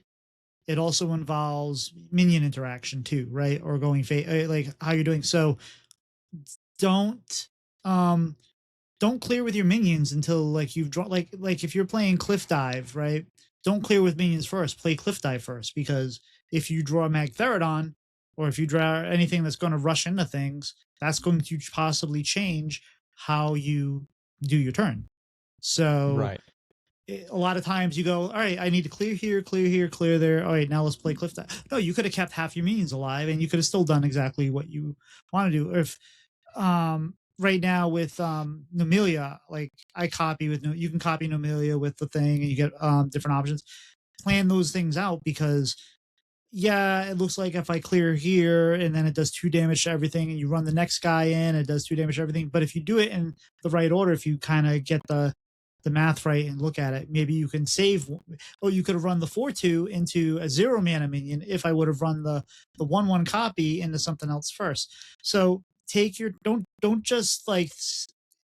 It also involves minion interaction too, right? Or going like how you're doing. So don't clear with your minions until like you've drawn, like if you're playing cliff dive, right? Don't clear with minions first. Play cliff dive first, because if you draw Magtheridon, or if you draw anything that's going to rush into things, that's going to possibly change how you do your turn. So right. A lot of times you go, all right, I need to clear here, clear there. All right, now let's play cliff dive. No, you could have kept half your minions alive and you could have still done exactly what you want to do. Or if right now with Nomelia, like I copy with you can copy Nomelia with the thing and you get different options. Plan those things out, because yeah, it looks like if I clear here and then it does 2 damage to everything, and you run the next guy in, it does 2 damage to everything. But if you do it in the right order, if you kind of get the math right and look at it, maybe you can save. Or you could have run the 4/2 into a 0 mana minion if I would have run the 1/1 copy into something else first. So take your don't just like,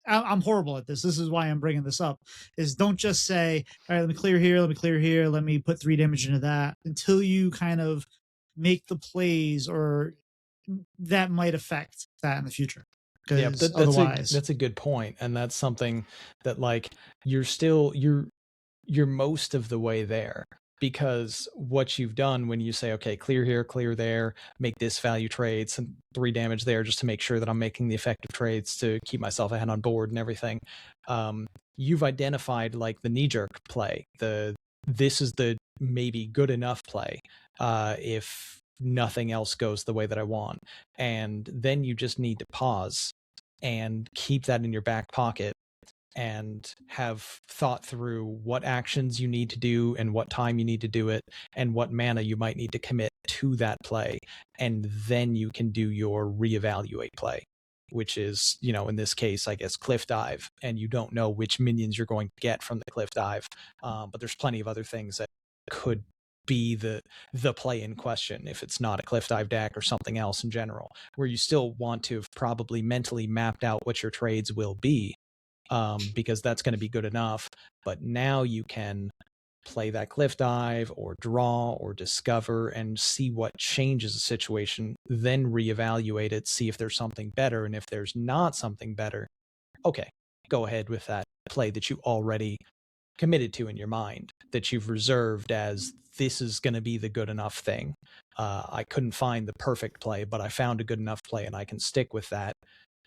I'm horrible at this. This is why I'm bringing this up, is don't just say, all right, let me clear here, let me put 3 damage into that, until you kind of make the plays or that might affect that in the future. Yeah, Because that's otherwise, that's a good point, and that's something that like you're most of the way there, because what you've done when you say, okay, clear here, clear there, make this value trade, some 3 damage there, just to make sure that I'm making the effective trades to keep myself ahead on board and everything. You've identified like the knee jerk play, this is the maybe good enough play if nothing else goes the way that I want, and then you just need to pause and keep that in your back pocket and have thought through what actions you need to do and what time you need to do it and what mana you might need to commit to that play. And then you can do your reevaluate play, which is, in this case, I guess, cliff dive. And you don't know which minions you're going to get from the cliff dive. But there's plenty of other things that could be the play in question if it's not a cliff dive deck or something else in general, where you still want to have probably mentally mapped out what your trades will be, because that's going to be good enough. But now you can play that cliff dive or draw or discover and see what changes the situation, then reevaluate it, see if there's something better. And if there's not something better, okay, go ahead with that play that you already committed to in your mind, that you've reserved as this is going to be the good enough thing. I couldn't find the perfect play, but I found a good enough play and I can stick with that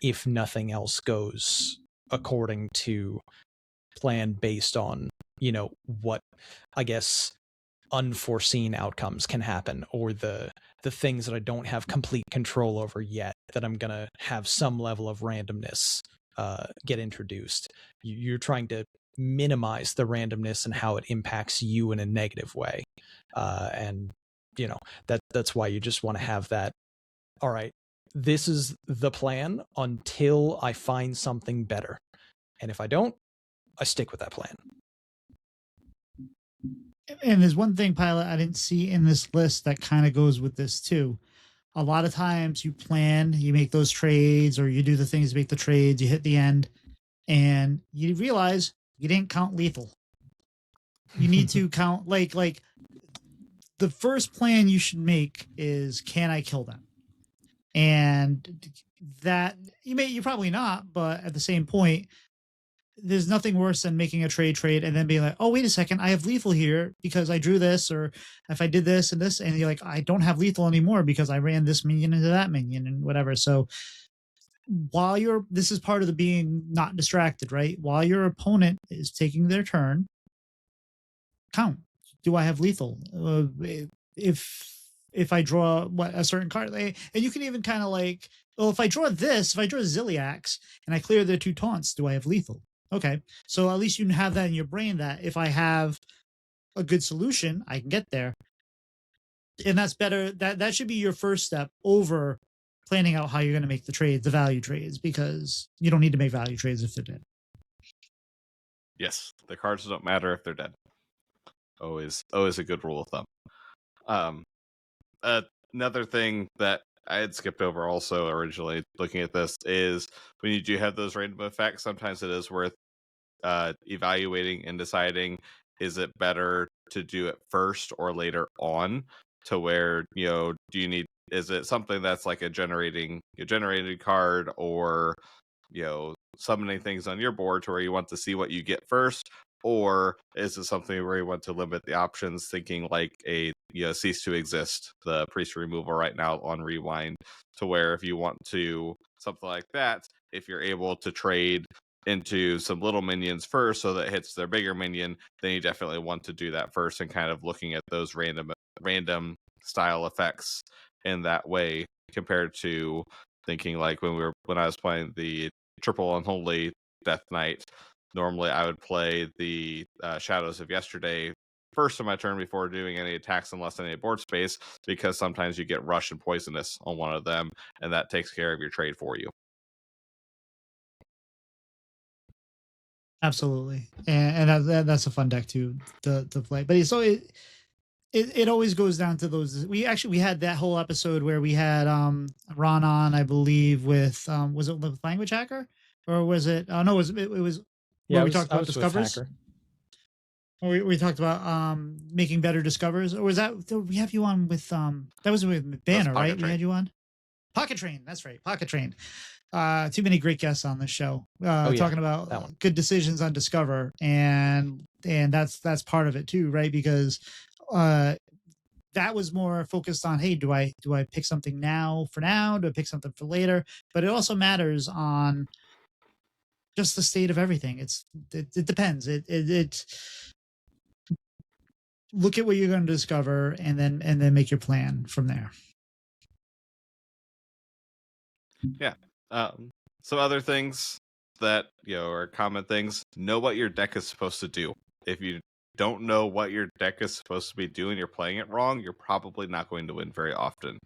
if nothing else goes according to plan based on, what I guess unforeseen outcomes can happen, or the things that I don't have complete control over yet, that I'm going to have some level of randomness get introduced. You're trying to minimize the randomness and how it impacts you in a negative way. And that's why you just want to have that, all right, this is the plan until I find something better. And if I don't, I stick with that plan. and there's one thing, Pilot, I didn't see in this list that kind of goes with this too. A lot of times you plan, you make those trades, or you do the things to make the trades, you hit the end, and you realize you didn't count lethal. You need to count like the first plan you should make is, can I kill them? And that you probably not, but at the same point, there's nothing worse than making a trade and then being like, oh, wait a second, I have lethal here because I drew this, or if I did this and this, and you're like, I don't have lethal anymore because I ran this minion into that minion and whatever. So this is part of the being not distracted, right? While your opponent is taking their turn, count. Do I have lethal? If I draw a certain card, and you can even kind of like, well, if I draw Ziliax and I clear the 2 taunts, do I have lethal? Okay, so at least you have that in your brain, that if I have a good solution, I can get there. And that's better. That should be your first step over planning out how you're going to make the trades, the value trades, because you don't need to make value trades if they're dead. Yes, the cards don't matter if they're dead. Always a good rule of thumb. Another thing that I had skipped over also originally looking at this is when you do have those random effects, sometimes it is worth evaluating and deciding, is it better to do it first or later on, to where, is it something that's like a generated card, or summoning things on your board to where you want to see what you get first, or is it something where you want to limit the options, thinking like a cease to exist, the priest removal right now on Rewind, to where if you want to something like that, if you're able to trade into some little minions first so that it hits their bigger minion, then you definitely want to do that first, and kind of looking at those random style effects in that way, compared to thinking like when I was playing the triple unholy Death Knight, normally I would play the Shadows of Yesterday first of my turn before doing any attacks, unless any board space, because sometimes you get rush and poisonous on one of them, and that takes care of your trade for you. Absolutely, and that's a fun deck too to play. But it always goes down to those. We had that whole episode where we had Ron on, I believe, with was it with Language Hacker, or was it? No, it was Yeah, where we talked about Discovers. We talked about making better discovers, or was that we have you on with that was with That's Banner, Pocket right? We Train. had you on Pocket Train. That's right, Pocket Train. Too many great guests on this show. Oh yeah, Talking that about one. good decisions on Discover, and that's part of it too, right? Because uh that was more focused on, hey, do I pick something now for now? Do I pick something for later? But it also matters on just the state of everything. It depends. It look at what you're going to discover, and then make your plan from there. Yeah. Some other things that are common things. Know what your deck is supposed to do. If you don't know what your deck is supposed to be doing, you're playing it wrong. You're probably not going to win very often.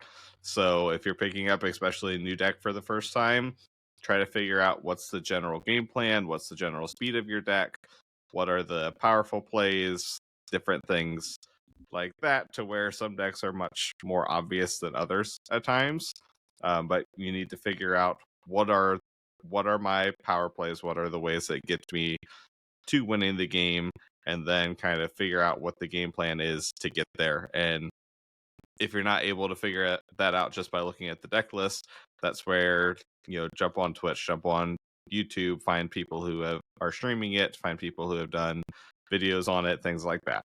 So if you're picking up, especially a new deck for the first time, try to figure out what's the general game plan, what's the general speed of your deck, what are the powerful plays, different things like that, to where some decks are much more obvious than others at times. But you need to figure out what are my power plays, what are the ways that get me to winning the game, and then kind of figure out what the game plan is to get there. And if you're not able to figure that out just by looking at the deck list, that's where jump on Twitch, jump on YouTube, find people who are streaming it, find people who have done videos on it, things like that.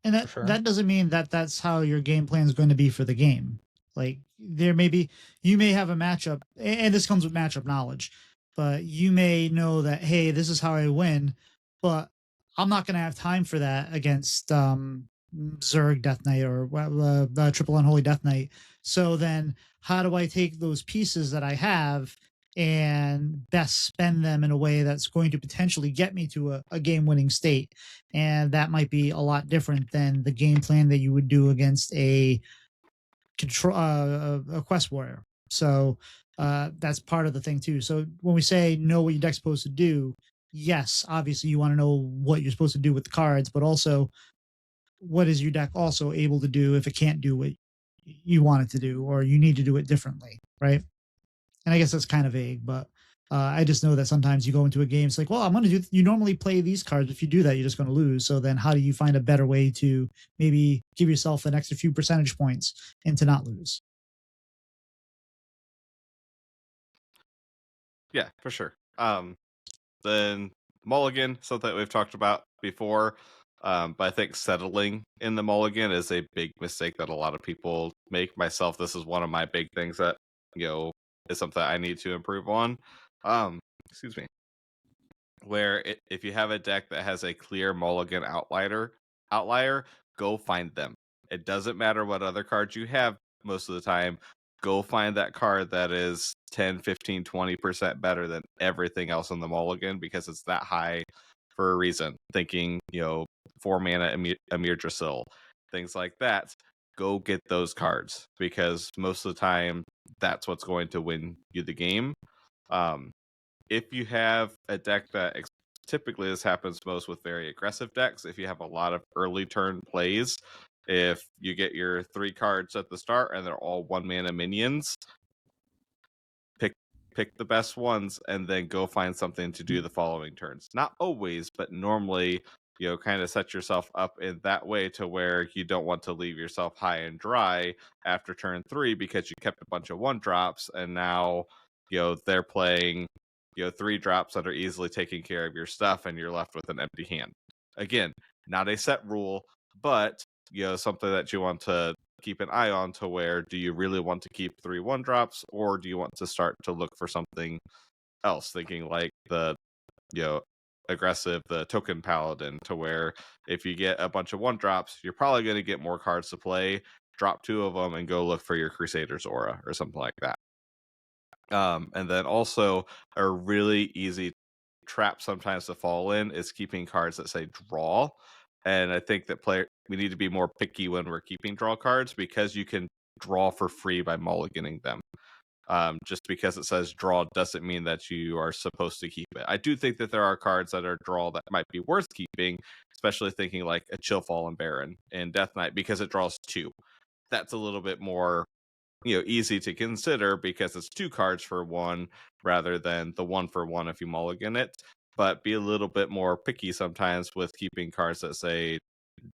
And For sure. that doesn't mean that that's how your game plan is going to be for the game. Like there may be, you may have a matchup, and this comes with matchup knowledge, but you may know that, hey, this is how I win, but I'm not going to have time for that against Zerg Death Knight or Triple Unholy Death Knight. So then, how do I take those pieces that I have and best spend them in a way that's going to potentially get me to a game winning state? And that might be a lot different than the game plan that you would do against a control a quest warrior. So that's part of the thing too. So when we say know what your deck's supposed to do, yes, obviously you want to know what you're supposed to do with the cards, but also what is your deck also able to do if it can't do what you want it to do, or you need to do it differently, right? And I guess that's kind of vague, but I just know that sometimes you go into a game, it's like, well, I'm going to do, you normally play these cards. If you do that, you're just going to lose. So then how do you find a better way to maybe give yourself an extra few percentage points and to not lose? Yeah, for sure. Then mulligan, something we've talked about before. But I think settling in the mulligan is a big mistake that a lot of people make. Myself, this is one of my big things that is something I need to improve on. Excuse me. Where if you have a deck that has a clear mulligan outlier, go find them. It doesn't matter what other cards you have most of the time. Go find that card that is 10, 15, 20% better than everything else on the mulligan, because it's that high for a reason. Thinking, 4 mana Amir Drasil, things like that. Go get those cards, because most of the time that's what's going to win you the game. If you have a deck that typically this happens most with very aggressive decks, if you have a lot of early turn plays, if you get your 3 cards at the start and they're all 1 mana minions, pick the best ones and then go find something to do the following turns. Not always, but normally, kind of set yourself up in that way to where you don't want to leave yourself high and dry after turn 3 because you kept a bunch of 1-drops, and now they're playing 3-drops that are easily taking care of your stuff, and you're left with an empty hand. Again, not a set rule, but something that you want to keep an eye on, to where do you really want to keep 3 1-drops, or do you want to start to look for something else, thinking like the aggressive, the token paladin, to where if you get a bunch of 1-drops, you're probably going to get more cards to play. Drop 2 of them and go look for your Crusader's Aura or something like that. And then also a really easy trap sometimes to fall in is keeping cards that say draw. And I think that we need to be more picky when we're keeping draw cards, because you can draw for free by mulliganing them. Just because it says draw doesn't mean that you are supposed to keep it. I do think that there are cards that are draw that might be worth keeping, especially thinking like a Chillfallen Baron in Death Knight, because it draws 2. That's a little bit more easy to consider, because it's 2 cards for 1 rather than the 1 for 1 if you mulligan it. but be a little bit more picky sometimes with keeping cards that say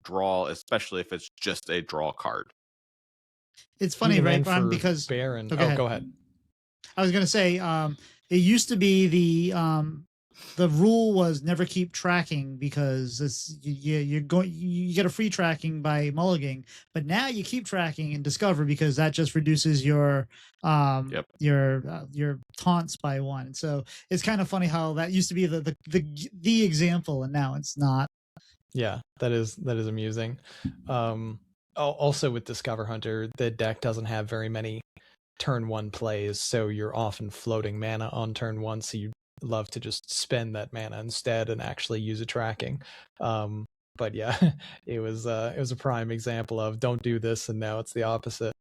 draw, especially if it's just a draw card. It's funny, Even right, then Ron? for Because Baron. go ahead. Go ahead. I was gonna say, it used to be the rule was never keep tracking because you get a free tracking by mulliganing, but now you keep tracking and discover because that just reduces your your taunts by 1. So it's kind of funny how that used to be the example, and now it's not. Yeah, that is amusing. Also with Discover Hunter, the deck doesn't have very many turn 1 plays, so you're often floating mana on turn 1, so you love to just spend that mana instead and actually use a tracking. But yeah, it was a prime example of don't do this, and now it's the opposite.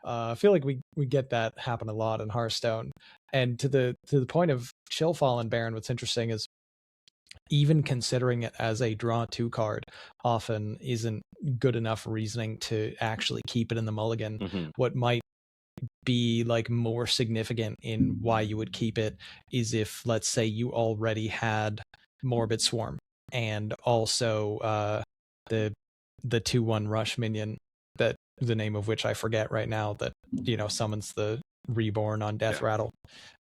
I feel like we get that happen a lot in Hearthstone. And to the point of Chillfall and Baron, what's interesting is even considering it as a draw 2 card often isn't good enough reasoning to actually keep it in the mulligan. Mm-hmm. What might be like more significant in why you would keep it is if, let's say, you already had Morbid Swarm and also the 2/1 rush minion, that the name of which I forget right now, that summons the Reborn on Death Rattle.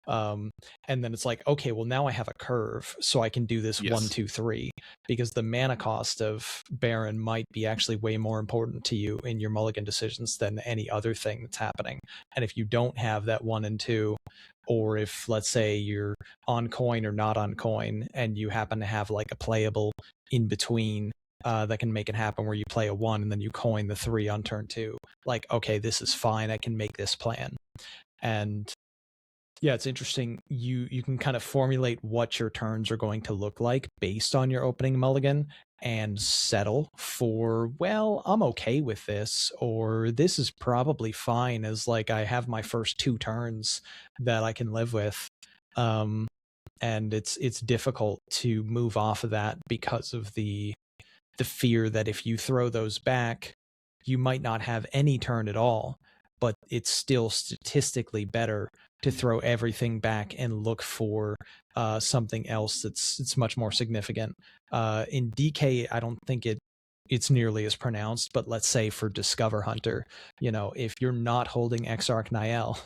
And then it's like, okay, well now I have a curve, so I can do this 1, 2, 3, because the mana cost of Baron might be actually way more important to you in your mulligan decisions than any other thing that's happening. And if you don't have that 1 and 2, or if, let's say, you're on coin or not on coin, and you happen to have like a playable in between that can make it happen where you play a 1 and then you coin the 3 on turn 2, like, okay, this is fine, I can make this plan. And yeah, it's interesting. You can kind of formulate what your turns are going to look like based on your opening mulligan and settle for, well, I'm okay with this, or this is probably fine as like I have my first 2 turns that I can live with. And it's difficult to move off of that because of the fear that if you throw those back, you might not have any turn at all, but it's still statistically better to throw everything back and look for something else that's much more significant. In DK, I don't think it's nearly as pronounced, but let's say for Discover Hunter, if you're not holding Exarch Niall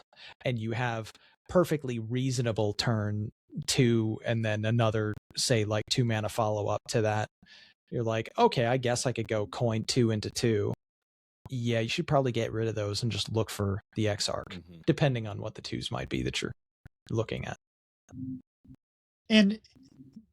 and you have perfectly reasonable turn 2 and then another, say, like 2 mana follow up to that, you're like, okay, I guess I could go coin 2 into 2. Yeah, you should probably get rid of those and just look for the Exarch, depending on what the 2s might be that you're looking at. And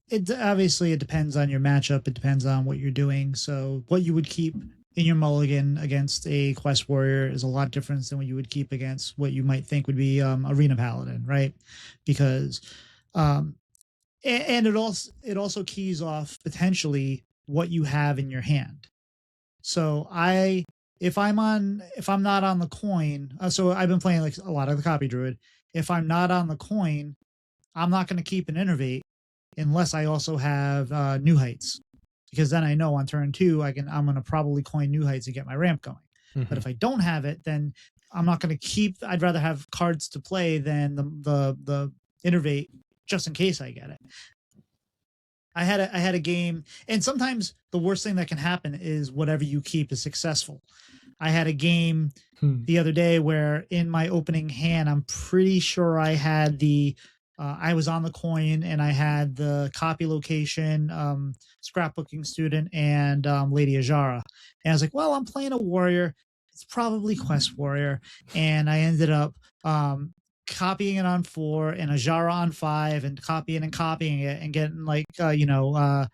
it obviously depends on your matchup. It depends on what you're doing. So what you would keep in your mulligan against a Quest Warrior is a lot different than what you would keep against what you might think would be Arena Paladin, right? Because and it also keys off potentially what you have in your hand. So if I'm not on the coin, so I've been playing like a lot of the Copy Druid. If I'm not on the coin, I'm not going to keep an Innervate unless I also have New Heights, because then I know on turn 2 I'm going to probably coin New Heights and get my ramp going. Mm-hmm. But if I don't have it, then I'm not going to keep. I'd rather have cards to play than the Innervate just in case I get it. I had a game, and sometimes the worst thing that can happen is whatever you keep is successful. I had a game the other day where in my opening hand, I'm pretty sure I had I was on the coin and I had the copy location, scrapbooking student, and Lady Ajara. And I was like, well, I'm playing a warrior. It's probably Quest Warrior. And I ended up copying it on 4 and Ajara on 5 and copying it and getting like 35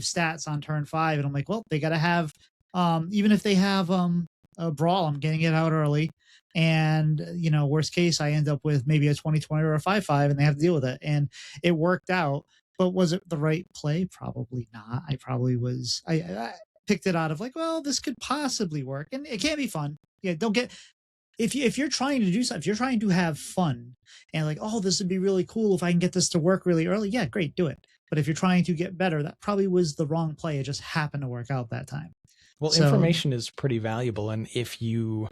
stats on turn 5. And I'm like, well, they got to have even if they have a brawl, I'm getting it out early. And worst case, I end up with maybe a 20-20 or a 5-5 and they have to deal with it. And it worked out. But was it the right play? Probably not. I probably was. I picked it out of like, well, this could possibly work, and it can be fun. Yeah, don't get. If you're trying to do something, if you're trying to have fun and like, oh, this would be really cool if I can get this to work really early, yeah, great, do it. But if you're trying to get better, that probably was the wrong play. It just happened to work out that time. Well, information is pretty valuable, and if you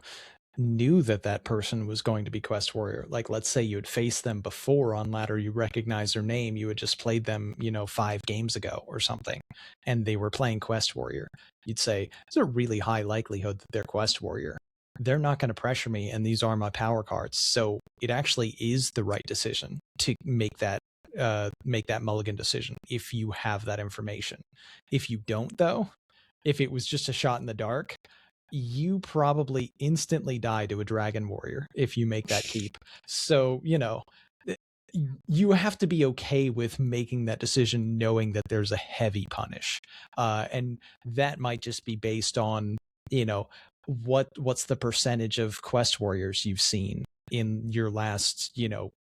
knew that that person was going to be Quest Warrior. Like, let's say you had faced them before on ladder, you recognize their name, you had just played them, 5 games ago or something, and they were playing Quest Warrior. You'd say, there's a really high likelihood that they're Quest Warrior. They're not going to pressure me, and these are my power cards. So it actually is the right decision to make that mulligan decision if you have that information. If you don't, though, if it was just a shot in the dark, you probably instantly die to a dragon warrior if you make that keep. So, you have to be okay with making that decision knowing that there's a heavy punish. And that might just be based on, what's the percentage of quest warriors you've seen in your last,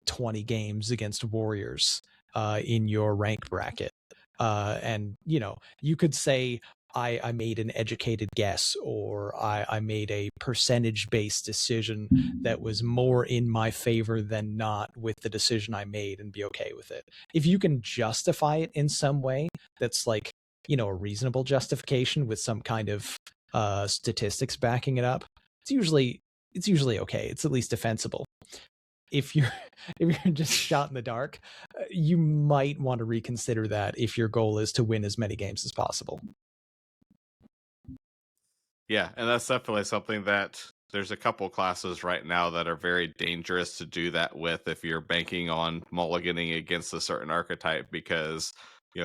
20 games against warriors in your rank bracket. And, you could say, I made an educated guess, or I made a percentage-based decision that was more in my favor than not with the decision I made, and be okay with it. If you can justify it in some way that's like, a reasonable justification with some kind of statistics backing it up, it's usually okay. It's at least defensible. If you're just shot in the dark, you might want to reconsider that if your goal is to win as many games as possible. Yeah, and that's definitely something that there's a couple classes right now that are very dangerous to do that with if you're banking on mulliganing against a certain archetype, because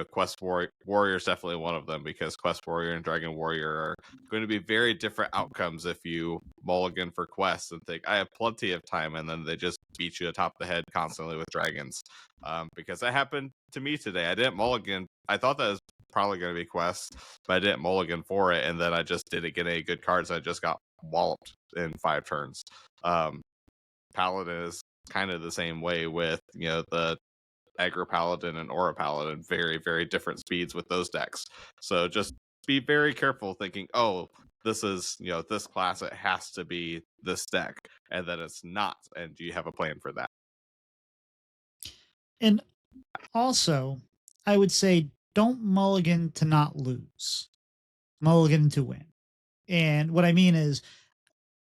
Quest Warrior is definitely one of them, because Quest Warrior and Dragon Warrior are going to be very different outcomes if you mulligan for quests and think I have plenty of time, and then they just beat you atop the head constantly with dragons. Because that happened to me today. I didn't mulligan. I thought that was probably going to be quests, but I didn't mulligan for it, and then I just didn't get any good cards. I just got walloped in 5 turns. Paladin is kind of the same way with the Aggro Paladin and Aura Paladin, very, very different speeds with those decks. So just be very careful thinking, oh, this is, this class, it has to be this deck, and then it's not. And do you have a plan for that? And also, I would say don't mulligan to not lose, mulligan to win. And what I mean is,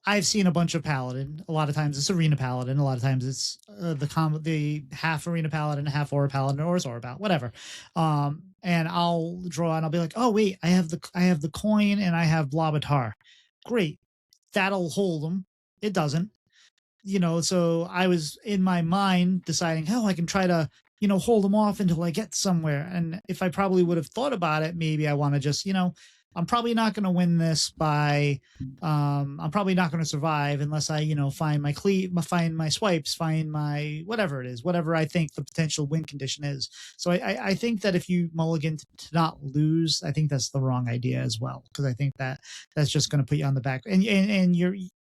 I've seen a bunch of Paladin. A lot of times it's Arena Paladin. A lot of times it's the half Arena Paladin, half Aura Paladin, or Aura Paladin, whatever. And I'll draw and I'll be like, oh wait, I have the coin and I have Blabatar. Great, that'll hold them. It doesn't. So I was in my mind deciding, oh, I can try to hold them off until I get somewhere. And if I probably would have thought about it, maybe I want to just I'm probably not going to win this by, I'm probably not going to survive unless I, find my find my swipes, find my, whatever it is, whatever I think the potential win condition is. So I think that if you mulligan to not lose, I think that's the wrong idea as well. Cause I think that's just going to put you on the back, and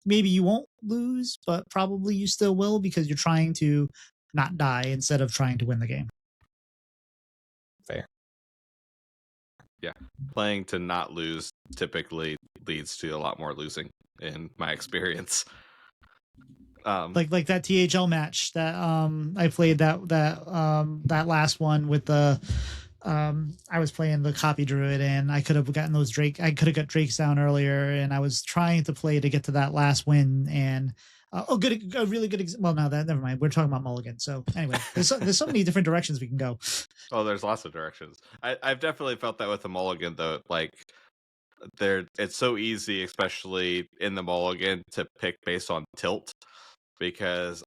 maybe you won't lose, but probably you still will, because you're trying to not die instead of trying to win the game. Fair. Yeah, playing to not lose typically leads to a lot more losing, in my experience. Like that THL match that I played that last one with the I was playing the copy druid, and I could have gotten those Drake. I could have got Drakes down earlier, and I was trying to play to get to that last win. And a really good. Well, no, never mind. We're talking about mulligan. So anyway, there's so many different directions we can go. Oh, there's lots of directions. I've definitely felt that with the mulligan, though. Like, it's so easy, especially in the mulligan, to pick based on tilt. Because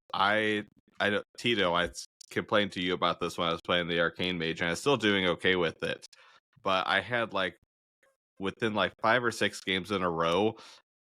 Tito, I complained to you about this when I was playing the Arcane Mage, and I was still doing okay with it. But I had within 5 or 6 games in a row,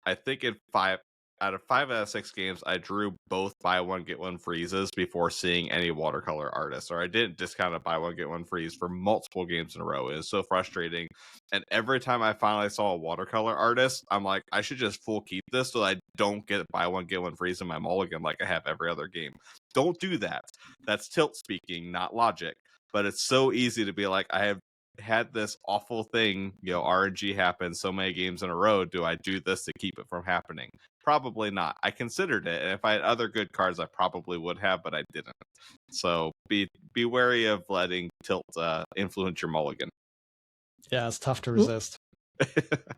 I think in 5 out of 6 games, I drew both buy one get one freezes before seeing any watercolor artists, or I didn't discount a buy one get one freeze for multiple games in a row. It was so frustrating. And every time I finally saw a watercolor artist, I'm like, I should just full keep this so I don't get buy one get one freeze in my mulligan like I have every other game. Don't do that. That's tilt speaking, not logic. But it's so easy to be like, I have had this awful thing, RNG happen so many games in a row. Do I do this to keep it from happening? Probably not. I considered it, and if I had other good cards, I probably would have, but I didn't. So be wary of letting tilt influence your mulligan. Yeah, it's tough to resist.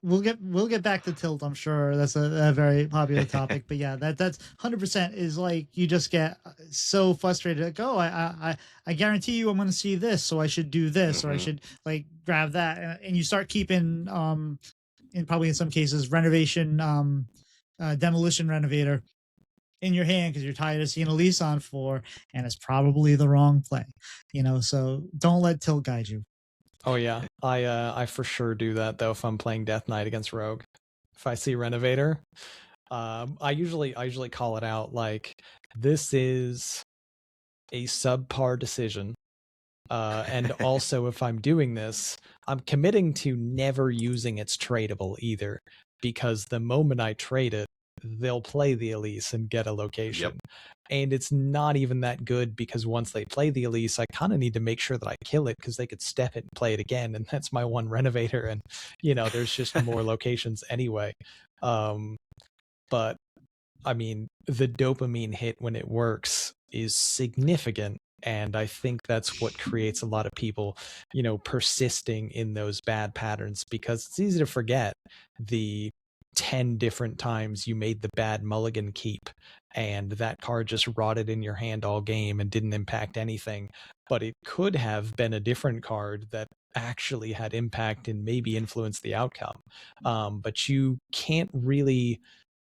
We'll get back to tilt. I'm sure that's a very popular topic. But yeah, that's 100% is like you just get so frustrated. Like, oh, I guarantee you I'm going to see this, so I should do this, or I should like grab that, and you start keeping in probably in some cases renovation demolition renovator in your hand because you're tired of seeing a lease on floor, and it's probably the wrong play. So don't let tilt guide you. Oh yeah, I for sure do that though if I'm playing Death Knight against Rogue. If I see Renovator, I usually call it out like this is a subpar decision. And also if I'm doing this, I'm committing to never using its tradable either, because the moment I trade it, they'll play the Elise and get a location. And it's not even that good because once they play the Elise, I kind of need to make sure that I kill it because they could step it and play it again. And that's my one renovator. And, there's just more locations anyway. But I mean, the dopamine hit when it works is significant. And I think that's what creates a lot of people, persisting in those bad patterns, because it's easy to forget the 10 different times you made the bad mulligan keep and that card just rotted in your hand all game and didn't impact anything. But it could have been a different card that actually had impact and maybe influenced the outcome. But you can't really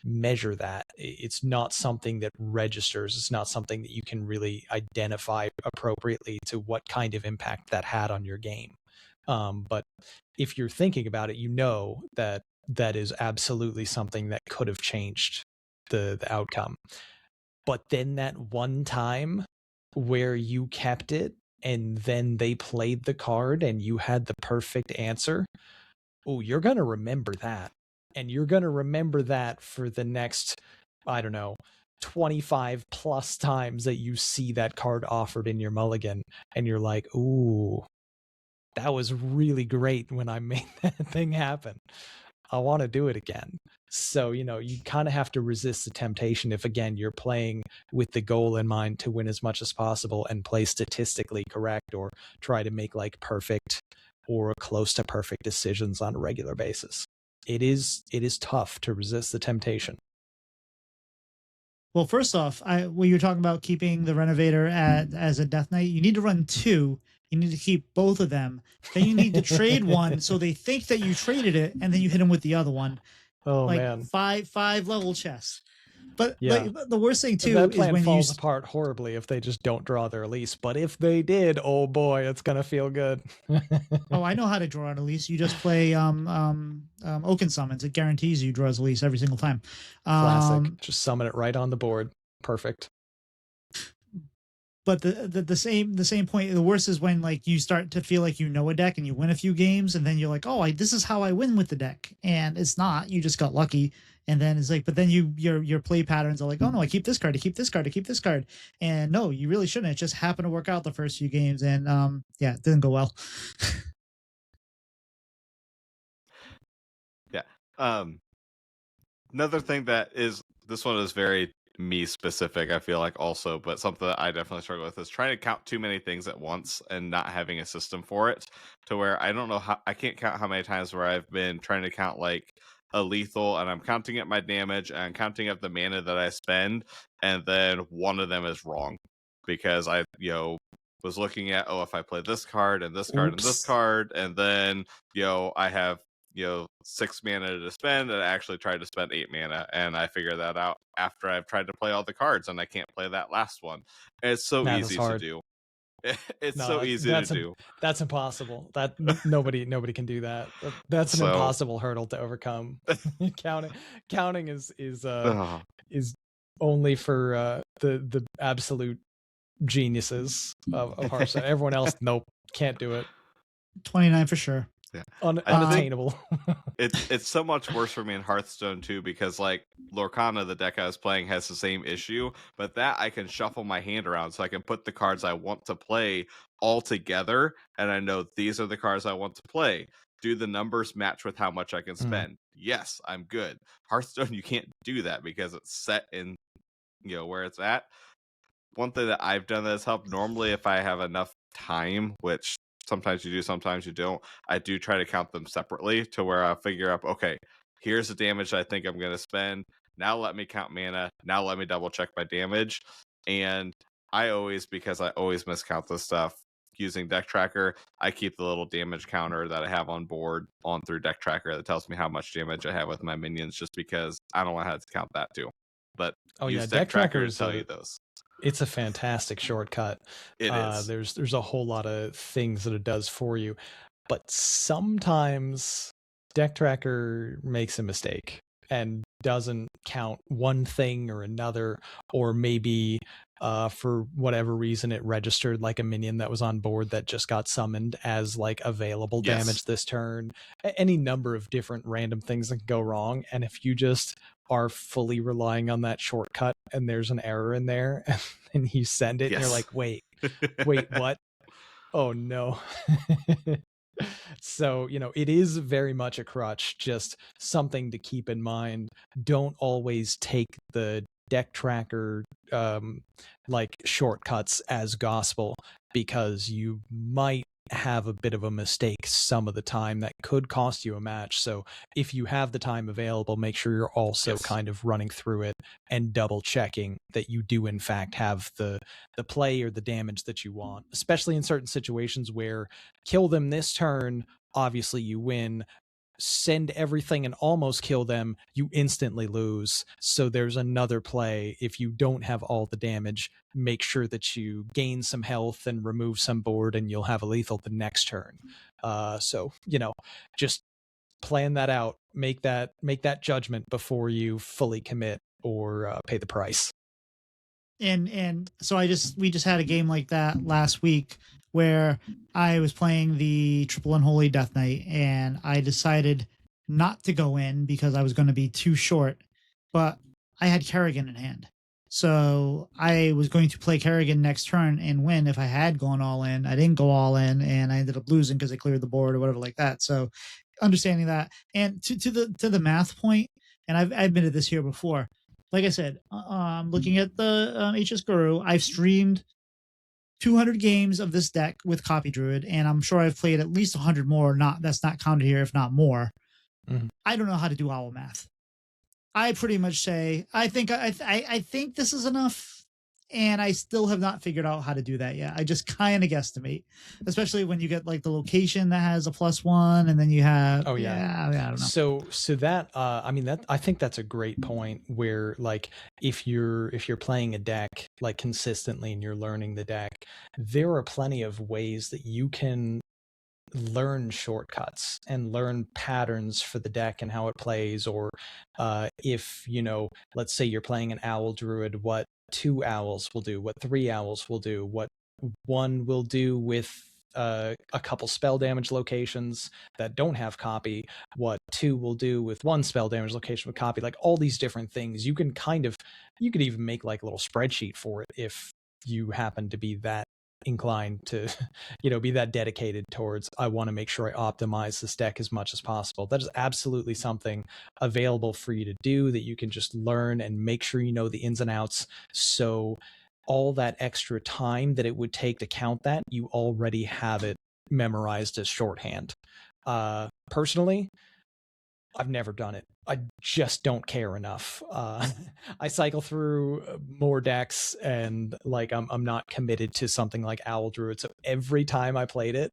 measure that. It's not something that registers. It's not something that you can really identify appropriately to what kind of impact that had on your game. But if you're thinking about it, that is absolutely something that could have changed the outcome. But then that one time where you kept it and then they played the card and you had the perfect answer, oh, you're going to remember that. And you're going to remember that for the next, I don't know, 25 plus times that you see that card offered in your mulligan. And you're like, ooh, that was really great when I made that thing happen. I want to do it again. So, you kind of have to resist the temptation if, again, you're playing with the goal in mind to win as much as possible and play statistically correct or try to make like perfect or close to perfect decisions on a regular basis. It is tough to resist the temptation. Well, first off, when you're talking about keeping the renovator as a Death Knight, you need to run 2. You need to keep both of them. Then you need to trade one so they think that you traded it, and then you hit them with the other one. Oh like man, five level chess. But yeah, the worst thing too that is plan when falls apart horribly if they just don't draw their Elise. But if they did, oh boy, it's gonna feel good. Oh, I know how to draw an Elise. You just play Oaken Summons. It guarantees you draws Elise every single time. Classic. Just summon it right on the board. Perfect. But the same point. The worst is when like you start to feel like you know a deck and you win a few games, and then you're like, oh, this is how I win with the deck, and it's not. You just got lucky. And then it's like, but then your play patterns are like, oh no, I keep this card, I keep this card, I keep this card, and no, you really shouldn't. It just happened to work out the first few games, and yeah, it didn't go well. Yeah. Another thing this one is very me specific, I feel like also, but something that I definitely struggle with is trying to count too many things at once and not having a system for it, to where I don't know how I can't count how many times where I've been trying to count like a lethal and I'm counting up my damage and I'm counting up the mana that I spend, and then one of them is wrong because I was looking at, if I play this card and this card and this card, and then I have 6 mana to spend, and I actually tried to spend 8 mana, and I figured that out after I've tried to play all the cards, and I can't play that last one. And it's so easy to do. It's so easy to do. That's impossible. That nobody can do that. That's an impossible hurdle to overcome. Counting is only for the absolute geniuses of Hearthstone. Everyone else, nope, can't do it. 29 for sure. Yeah. Unattainable. It's so much worse for me in Hearthstone too, because like Lorcana, the deck I was playing, has the same issue, but that I can shuffle my hand around so I can put the cards I want to play all together, and I know these are the cards I want to play. Do the numbers match with how much I can spend? Yes, I'm good. Hearthstone, you can't do that because it's set in where it's at. One thing that I've done that has helped, normally if I have enough time, which sometimes you do, sometimes you don't. I do try to count them separately to where I figure out, okay, here's the damage I think I'm going to spend. Now let me count mana. Now let me double check my damage. And because I always miscount this stuff using Deck Tracker, I keep the little damage counter that I have on board on through Deck Tracker that tells me how much damage I have with my minions, just because I don't know how to count that too. But Oh yeah, use Deck Deck Tracker Tracker to is tell you those. it's a fantastic shortcut. It is. There's a whole lot of things that it does for you, but sometimes Deck Tracker makes a mistake and doesn't count one thing or another, or maybe for whatever reason it registered like a minion that was on board that just got summoned as like available Yes. damage this turn. Any number of different random things that can go wrong, and if you just are fully relying on that shortcut and there's an error in there and you send it and you're like, wait, what? Oh no. So, it is very much a crutch, just something to keep in mind. Don't always take the Deck Tracker like shortcuts as gospel, because you might have a bit of a mistake some of the time that could cost you a match. So if you have the time available, make sure you're also kind of running through it and double checking that you do in fact have the play or the damage that you want, especially in certain situations where kill them this turn, obviously you win. Send everything and almost kill them, you instantly lose. So there's another play. If you don't have all the damage, make sure that you gain some health and remove some board, and you'll have a lethal the next turn. So just plan that out. Make that judgment before you fully commit or pay the price. And so we just had a game like that last week where I was playing the Triple Unholy Death Knight, and I decided not to go in because I was going to be too short, but I had Kerrigan in hand. So I was going to play Kerrigan next turn and win if I had gone all in. I didn't go all in, and I ended up losing because I cleared the board or whatever like that. So understanding that, and to the math point, and I've admitted this here before. Like I said, looking at the HS Guru, I've streamed 200 games of this deck with Copy Druid, and I'm sure I've played at least 100 more. That's not counted here, if not more. Mm-hmm. I don't know how to do owl math. I pretty much say I think this is enough, and I still have not figured out how to do that yet. I just kind of guesstimate, especially when you get like the location that has a +1, and then you have I don't know. So that I think that's a great point, where like if you're playing a deck like consistently and you're learning the deck, there are plenty of ways that you can learn shortcuts and learn patterns for the deck and how it plays. Or if let's say you're playing an owl druid, what 2 owls will do, what 3 owls will do, what 1 will do with a couple spell damage locations that don't have copy, what 2 will do with 1 spell damage location with copy. Like all these different things, you could even make like a little spreadsheet for it if you happen to be that inclined to be that dedicated towards, I want to make sure I optimize this deck as much as possible. That is absolutely something available for you to do, that you can just learn and make sure you know the ins and outs. So all that extra time that it would take to count that, you already have it memorized as shorthand. Personally, I've never done it. I just don't care enough. I cycle through more decks, and like I'm not committed to something like Owl Druid. So every time I played it,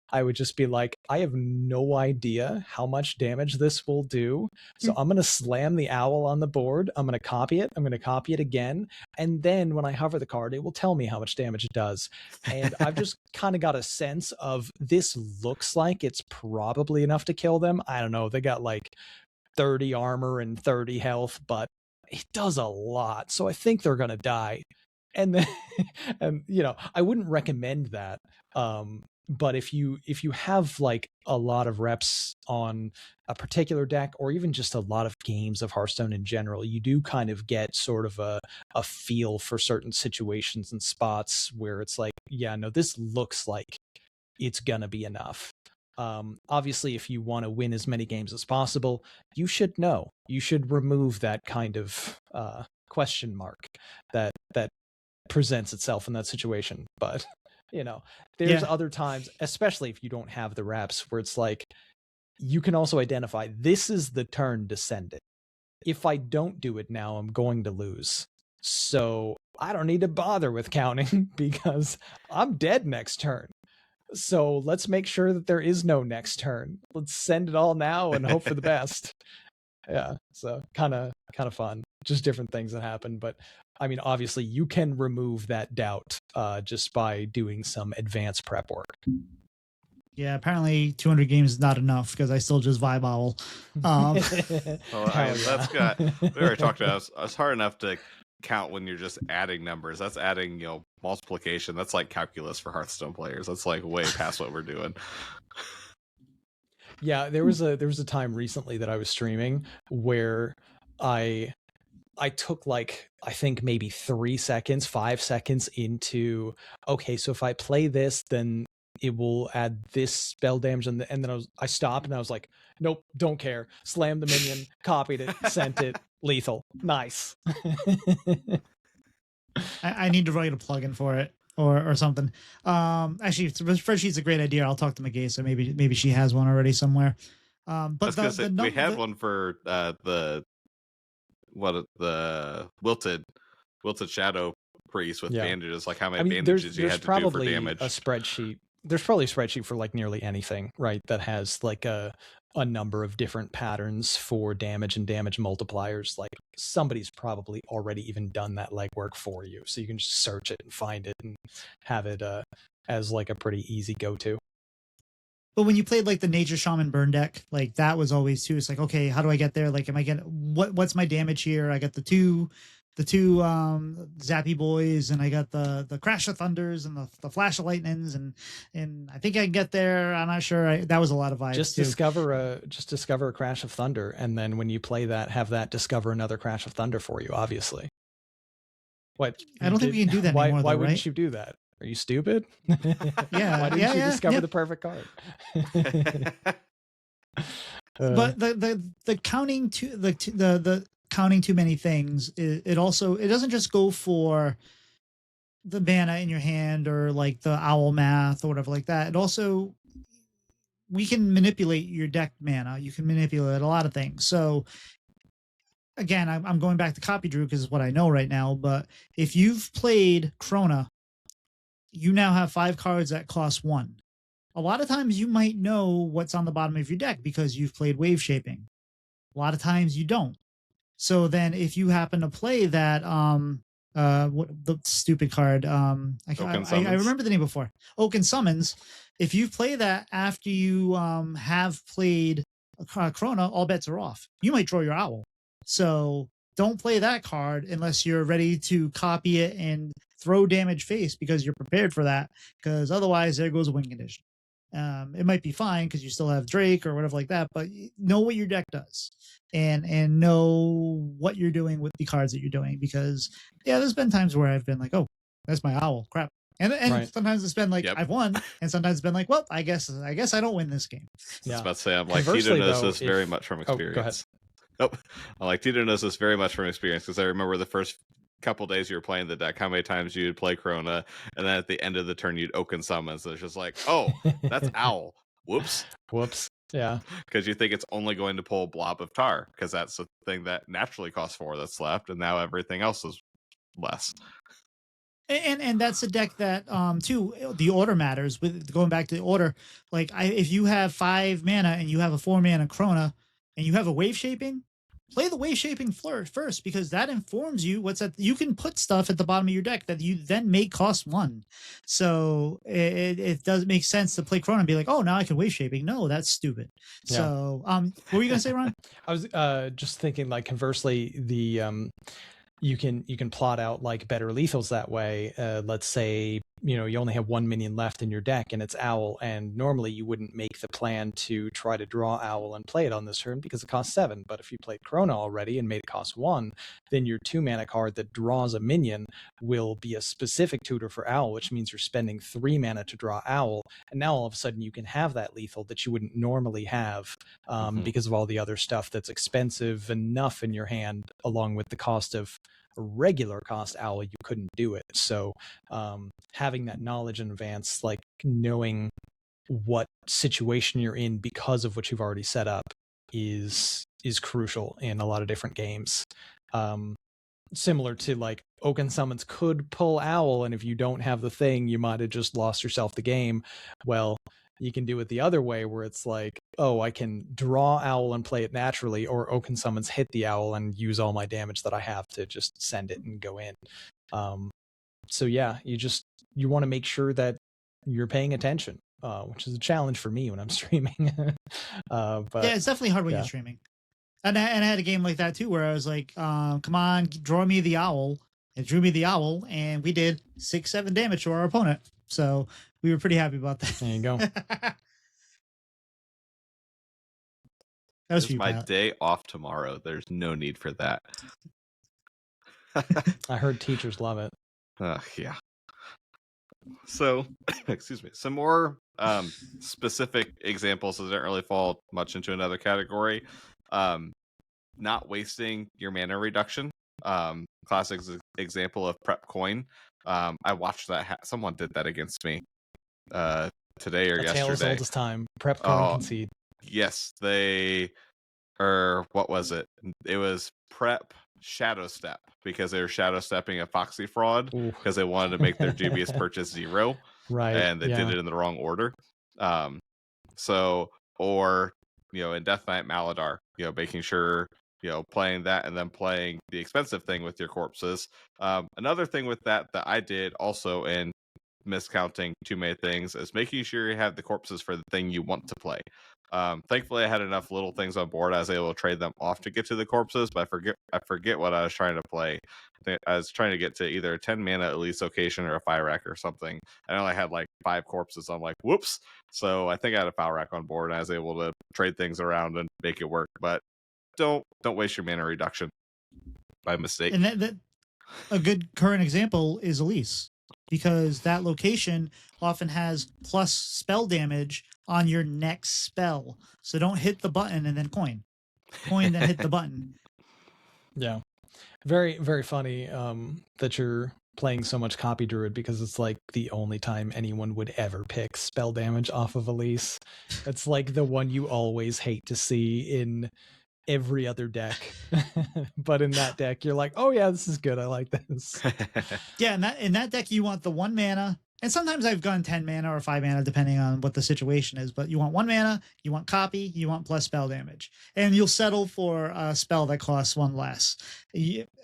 I would just be like, I have no idea how much damage this will do. So I'm going to slam the owl on the board. I'm going to copy it. I'm going to copy it again. And then when I hover the card, it will tell me how much damage it does. And I've just kind of got a sense of, this looks like it's probably enough to kill them. I don't know. They got like 30 armor and 30 health, but it does a lot. So I think they're going to die. And then, and I wouldn't recommend that. But if you have like a lot of reps on a particular deck, or even just a lot of games of Hearthstone in general, you do kind of get sort of a feel for certain situations and spots where it's like, yeah, no, this looks like it's gonna be enough. Obviously, if you want to win as many games as possible, you should know. You should remove that kind of question mark that presents itself in that situation. But There's Yeah. other times, especially if you don't have the reps, where it's like you can also identify this is the turn to send it. If I don't do it now, I'm going to lose. So I don't need to bother with counting because I'm dead next turn. So let's make sure that there is no next turn. Let's send it all now and hope for the best. Yeah, so kind of fun. Just different things that happen, but I mean, obviously, you can remove that doubt just by doing some advanced prep work. Yeah, apparently 200 games is not enough because I still just vibe owl. That's got. We already talked about. It's hard enough to count when you're just adding numbers. That's adding, multiplication. That's like calculus for Hearthstone players. That's like way past what we're doing. Yeah, there was a time recently that I was streaming where I took like, I think maybe 5 seconds into, okay, so if I play this, then it will add this spell damage, and then I stopped and I was like, nope, don't care. Slammed the minion, copied it, sent it, lethal. Nice. I need to write a plugin for it or something. Actually, spreadsheet's a great idea. I'll talk to McGee, so maybe she has one already somewhere. But we had one for the wilted shadow priest with bandages, like how many bandages you had to do for damage. There's probably a spreadsheet for like nearly anything, right? That has like a number of different patterns for damage and damage multipliers. Like somebody's probably already even done that legwork for you, so you can just search it and find it and have it as like a pretty easy go-to. But when you played like the Nature Shaman burn deck, like that was always too. It's like, okay, how do I get there? Like, am I getting what's my damage here? I got the two zappy boys, and I got the crash of thunders and the flash of lightnings, and I think I can get there. I'm not sure. That was a lot of vibes. Just discover a crash of thunder, and then when you play that, have that discover another crash of thunder for you. Obviously, what I don't think we can do that anymore. Why wouldn't right? you do that? Are you stupid? Yeah. Why didn't you discover the perfect card? But the counting to the counting too many things, it doesn't just go for the mana in your hand or like the owl math or whatever like that. It also, we can manipulate your deck mana. You can manipulate a lot of things. So again, I'm going back to copy drew because it's what I know right now. But if you've played Krona, you now have 5 cards that cost 1. A lot of times you might know what's on the bottom of your deck because you've played Wave Shaping. A lot of times you don't. So then if you happen to play that, what the stupid card, I remember the name before, Oaken Summons. If you play that after you have played Krona, all bets are off. You might draw your owl. So don't play that card unless you're ready to copy it and throw damage face because you're prepared for that, because otherwise there goes a win condition. It might be fine because you still have Drake or whatever like that, but know what your deck does and know what you're doing with the cards that you're doing, because there's been times where I've been like, oh, that's my owl, crap. And right. Sometimes it's been like, I've won, and sometimes it's been like, well, I guess I don't win this game. Yeah. I was about to say, I'm like, Tito knows this very much from experience. I'm like, Tito knows this very much from experience, because I remember the first couple days you were playing the deck, how many times you'd play Krona, and then at the end of the turn you'd Oaken Summons. So it's just like, oh, that's owl. Whoops. Yeah. Because you think it's only going to pull Blob of Tar, because that's the thing that naturally costs 4 that's left, and now everything else is less. And that's a deck that too, the order matters. With going back to the order, like if you have 5 mana and you have a 4 mana Krona and you have a Wave Shaping, play the Wave Shaping first, because that informs you what's at. You can put stuff at the bottom of your deck that you then make cost 1. So it does make sense to play Krona and be like, oh, now I can Wave Shaping. No, that's stupid. Yeah. So what were you gonna say, Ron? I was just thinking, like, conversely, the you can plot out like better lethals that way. Let's say you only have 1 minion left in your deck and it's Owl, and normally you wouldn't make the plan to try to draw Owl and play it on this turn because it costs 7. But if you played Krona already and made it cost 1, then your 2 mana card that draws a minion will be a specific tutor for Owl, which means you're spending 3 mana to draw Owl, and now all of a sudden you can have that lethal that you wouldn't normally have because of all the other stuff that's expensive enough in your hand, along with the cost of a regular cost owl, you couldn't do it. So having that knowledge in advance, like knowing what situation you're in because of what you've already set up, is crucial in a lot of different games. Similar to like Oaken Summons could pull Owl, and if you don't have the thing, you might have just lost yourself the game. Well, you can do it the other way, where it's like, oh, I can draw Owl and play it naturally, or Oaken Summons hit the Owl and use all my damage that I have to just send it and go in. So yeah, you want to make sure that you're paying attention, which is a challenge for me when I'm streaming. But yeah, it's definitely hard when you're streaming. And I had a game like that too, where I was like, come on, draw me the owl. It drew me the owl, and we did 6-7 damage to our opponent. So we were pretty happy about that. There you go. That was It's my day off tomorrow. There's no need for that. I heard teachers love it. Yeah. So, excuse me. Some more specific examples that don't really fall much into another category. Not wasting your mana reduction. Classic example of prep coin. I watched that. Someone did that against me today or yesterday. Tale as old as time. Prep coin concede. Yes, what was it? It was prep shadow step, because they were shadow stepping a Foxy fraud because they wanted to make their dubious purchase 0. Right. And they did it in the wrong order. Or in Death Knight Maladar, making sure, playing that and then playing the expensive thing with your corpses. Another thing with that I did also in miscounting too many things is making sure you have the corpses for the thing you want to play. Thankfully I had enough little things on board I was able to trade them off to get to the corpses, but I forget what I was trying to play. I was trying to get to either a 10 mana Elise location or a fire rack or something. I only had like 5 corpses. I'm like, whoops. So I think I had a fire rack on board and I was able to trade things around and make it work. But don't waste your mana reduction by mistake. And that a good current example is Elise, because that location often has plus spell damage on your next spell. So don't hit the button and then coin then hit the button. Yeah. Very, very funny that you're playing so much Copy Druid, because it's like the only time anyone would ever pick spell damage off of Elise. It's like the one you always hate to see in every other deck. But in that deck, you're like, oh yeah, this is good. I like this. Yeah, in that deck, you want the 1 mana. And sometimes I've gone 10 mana or 5 mana, depending on what the situation is. But you want 1 mana, you want copy, you want plus spell damage. And you'll settle for a spell that costs 1 less.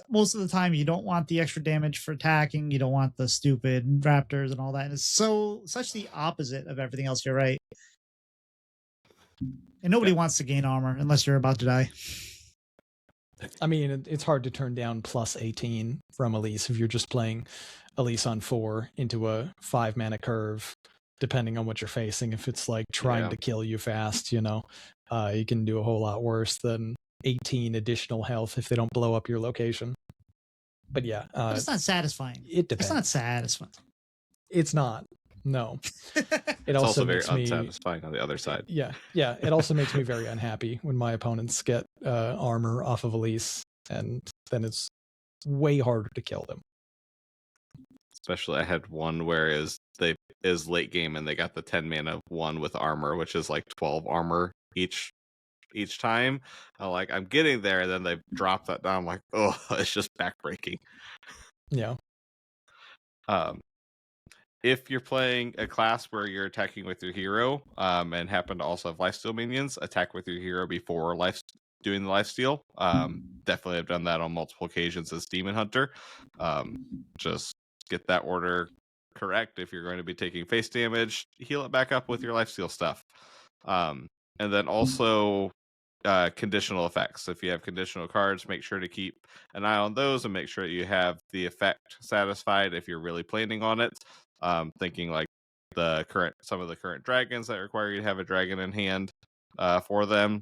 Most of the time, you don't want the extra damage for attacking. You don't want the stupid raptors and all that. And it's such the opposite of everything else. You're right. And nobody wants to gain armor unless you're about to die. I mean, it's hard to turn down plus 18 from Elise if you're just playing Elise on 4 into a 5 mana curve, depending on what you're facing. If it's like trying to kill you fast, you can do a whole lot worse than 18 additional health if they don't blow up your location. But yeah. But it's not satisfying. It depends. It's not satisfying. It's not. No. It's also very unsatisfying on the other side. Yeah. It also makes me very unhappy when my opponents get armor off of Elise, and then it's way harder to kill them. Especially I had one where is late game and they got the 10 mana one with armor, which is like 12 armor each time. I'm getting there, and then they drop that down. I'm like, oh, it's just backbreaking. Yeah. If you're playing a class where you're attacking with your hero, and happen to also have lifesteal minions, attack with your hero before doing the lifesteal. Definitely have done that on multiple occasions as Demon Hunter. Just get that order correct. If you're going to be taking face damage, heal it back up with your lifesteal stuff. And then also conditional effects. If you have conditional cards, make sure to keep an eye on those and make sure that you have the effect satisfied if you're really planning on it. Thinking like some of the current dragons that require you to have a dragon in hand for them.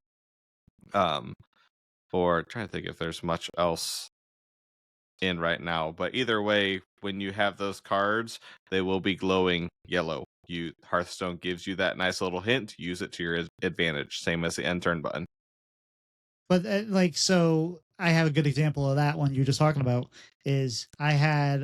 Or trying to think if there's much else in right now, but either way, when you have those cards, they will be glowing yellow. Hearthstone gives you that nice little hint. Use it to your advantage. Same as the end turn button. But so I have a good example of that one you were just talking about. Is I had